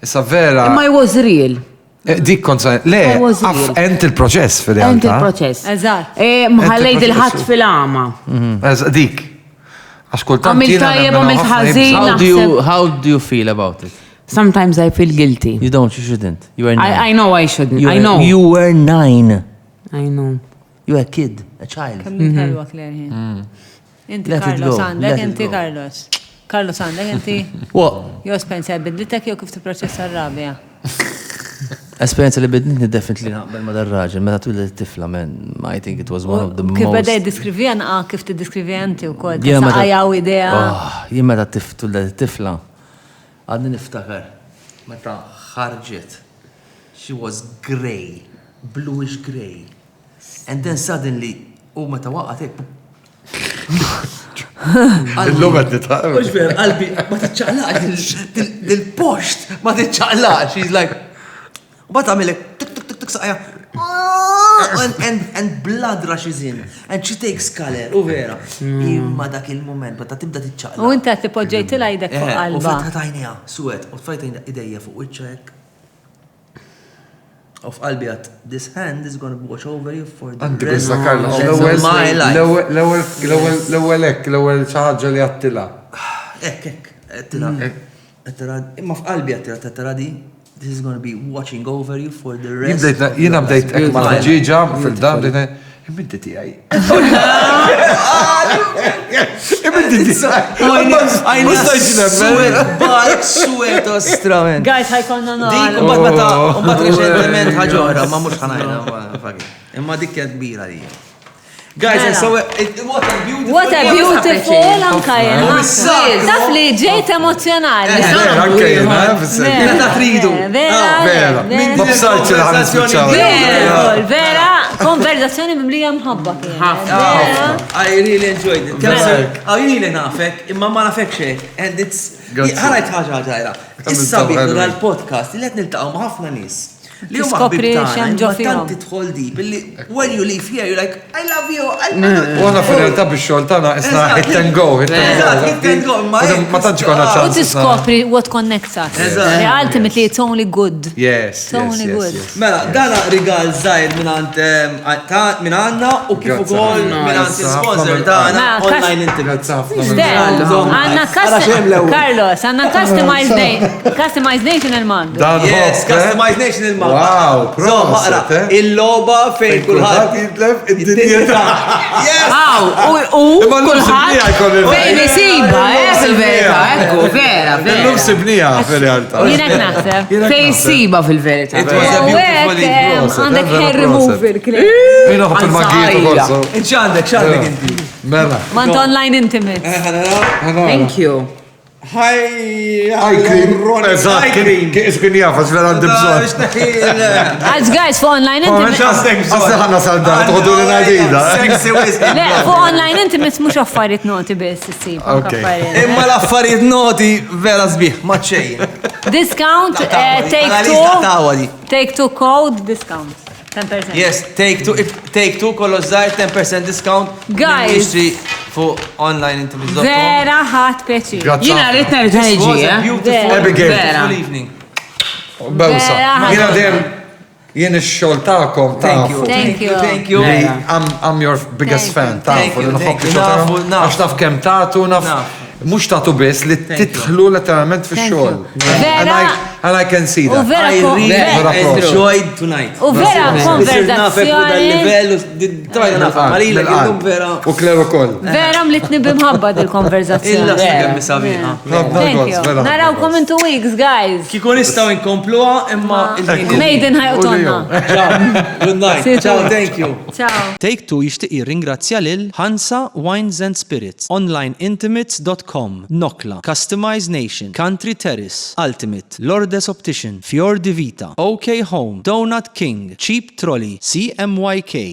issa vera. Imma I was real. Dik konza. Le, I was real. ent il-proċess Ent fir-realtà. il-proċess. Eżatt. Mħallejt il-proċess. il-ħadd fil-għama. Dik. Għax kultant Għamilt jiena tajjeb, nemmen għamilt ħafna ħażin. jibżgħu. How do you feel about it? Sometimes I feel guilty. You don't, you shouldn't. You were 9. I know I shouldn't. You I were- know. You were 9. I know. You were a kid, a child. Kemm ħelwa Claire. Inti Let it Carlos go, għandek, let it inti go. Carlos. Carlos għandek, inti. What? Jo Spencer, bidlitek jew kif tipproċessa r-rabja? Esperienza li bidnitni definitely naqbel ma dar-raġel, meta twildet tifla, man, I think it was one of the Kif beda most... jiddiskrivija naqa kif tiddiskrivija inti wkoll. Jien meta- Saqajaw idea. Jien meta twildet tifla, għadni niftakar, meta ħarġet, she was grey, bluish grey. And then suddenly, u meta waqgħet hekk, Illum qed nitħaqem. mhux ver, qalbi ma tiċċaqlaqx dil-post, ma tiċċaqlaqx. She's like, u bat għamilek, tik saqja. And blood rushes in. And she takes color, u vera. Imma dak il-moment, meta tibda tiċċaqlaq. U inti tipoġġejt il-għajdek fuq U qalba. fetħat għajnija, suwet, u fetħat idejja fuq wiċċek. Of qalbi għat, this hand is gonna watch over you for the Għandi rest bista Karla, of my life. l-ewwel hekk, l-ewwel xi ħaġa li għattila. Għattila, imma f'qalbi għattila di, this is gonna be watching over you for the rest of your Jiena bdejt life. hekk ma' ġiġa fil-dam, bdejt imbinti tiegħi. Suet ostrament. Guys, ħajkonna Dik, noħal. umbat reċentement ħagħora, ma mux ħanajna. Imma dik kienet kbira li. Guys, Mela. so what a beautiful. What a beautiful anka jena. Issa. Taf li ġejt emozjonali. Anke jena, fissek. Jena ta' tridu. Vera. Ma bżajċ il-ħames bieċaw. Vera, vera, konverzazzjoni mimlija mħabba. Vera. I really enjoyed it. Għawini li nafek, imma ma nafek xej. And it's... Grazie. Ħarajt ħagħa ġajra. Issa biħdu għal-podcast li għet niltaqaw ma ħafna nis. Li huma Tiskopri ħbib tagħna, xem imma ġo fihom. tant tidħol deep, illi when you leave here, you're like, I love you, I U għana fil-realtà biex-xol tana isna hit and go. Eżatt, hit and go, ma hekk. Ma tantx konna U ċans. tiskopri what connects us. Eżatt. Ultimately, it's only good. Yes, It's only good. Mela, dana rigal zaħir minn għanna u kif Grazie ukoll ħafna. minn għand sponsor Ma, tagħna kas- online intimate. Għanna Carlos, għanna customized nation il-mandu. Yes, customized nation il-map. Wow, maqra, il-loba fejn kulħadd jitlef id-dinja. Yes! Imma l-lum sibnija jkolli Fejn isiba, fil-verità, ekku, vera, L-lum vera. sibnija fil-realtà. Jinek naħseb. Fejn isiba fil-verità. It was a beautiful evening. Għandek hair remover, kli. Min uħu il-maggijiet u korso. Inċandek, inti. Mela. Mant online intimate. Thank you. Hi cream. Eżatt, kien jafas vera għandi bżon. As guys, for online intimate. Għasna ħanna saldat, għodu l-nadida. Sexy whiskey. Le, for online intimate mux affarijiet noti biss, issib. Ok. Imma l-affarijiet noti vera sbieħ, maċċejn. Discount, take two code, discount. 10%. Yes, take two kollo zaħir 10% discount. Guys. Nixtri fuq online intimate.com. Vera ħat peċi. Jina rrit nerġa' This niġi, was a beautiful, Abigail. beautiful evening. Bewsa. Vera. Jina dem, jien ix-xol ta'kom Thank you, tafu. Thank you. thank you. Li I'm your biggest fan, Thank tafu. you, li thank nħobbu you. xogħol Nafu, tagħhom. nafu. Għax naf kemm tagħtu, naf. Naf. Mux tagħtu biss li titħlu letteralment fix-xogħol. Vera. And I can see U that. vera I really Vera proud. enjoyed tonight. U vera konverzazzjoni. Vera. U Claire ukoll. Vera mlitni bimħabba dil-konverzazzjoni. Illa s-sagħem misabiħa. Thank you. Narawkom in 2 weeks, guys. Kikun istaw inkompluwa imma il-ħin. Made in ħajqtonna. Good night. See you Ciao, soon. thank you. Ciao. Take Two jixtieq jirringrazzja lil Hansa Wines and Spirits, onlineintimates.com, Nokla, Customized Nation, Country Terrace, Ultimate, Lourdes Optician, Fior Di Vita, OK Home, Donut King, Cheap Trolley, CMYK.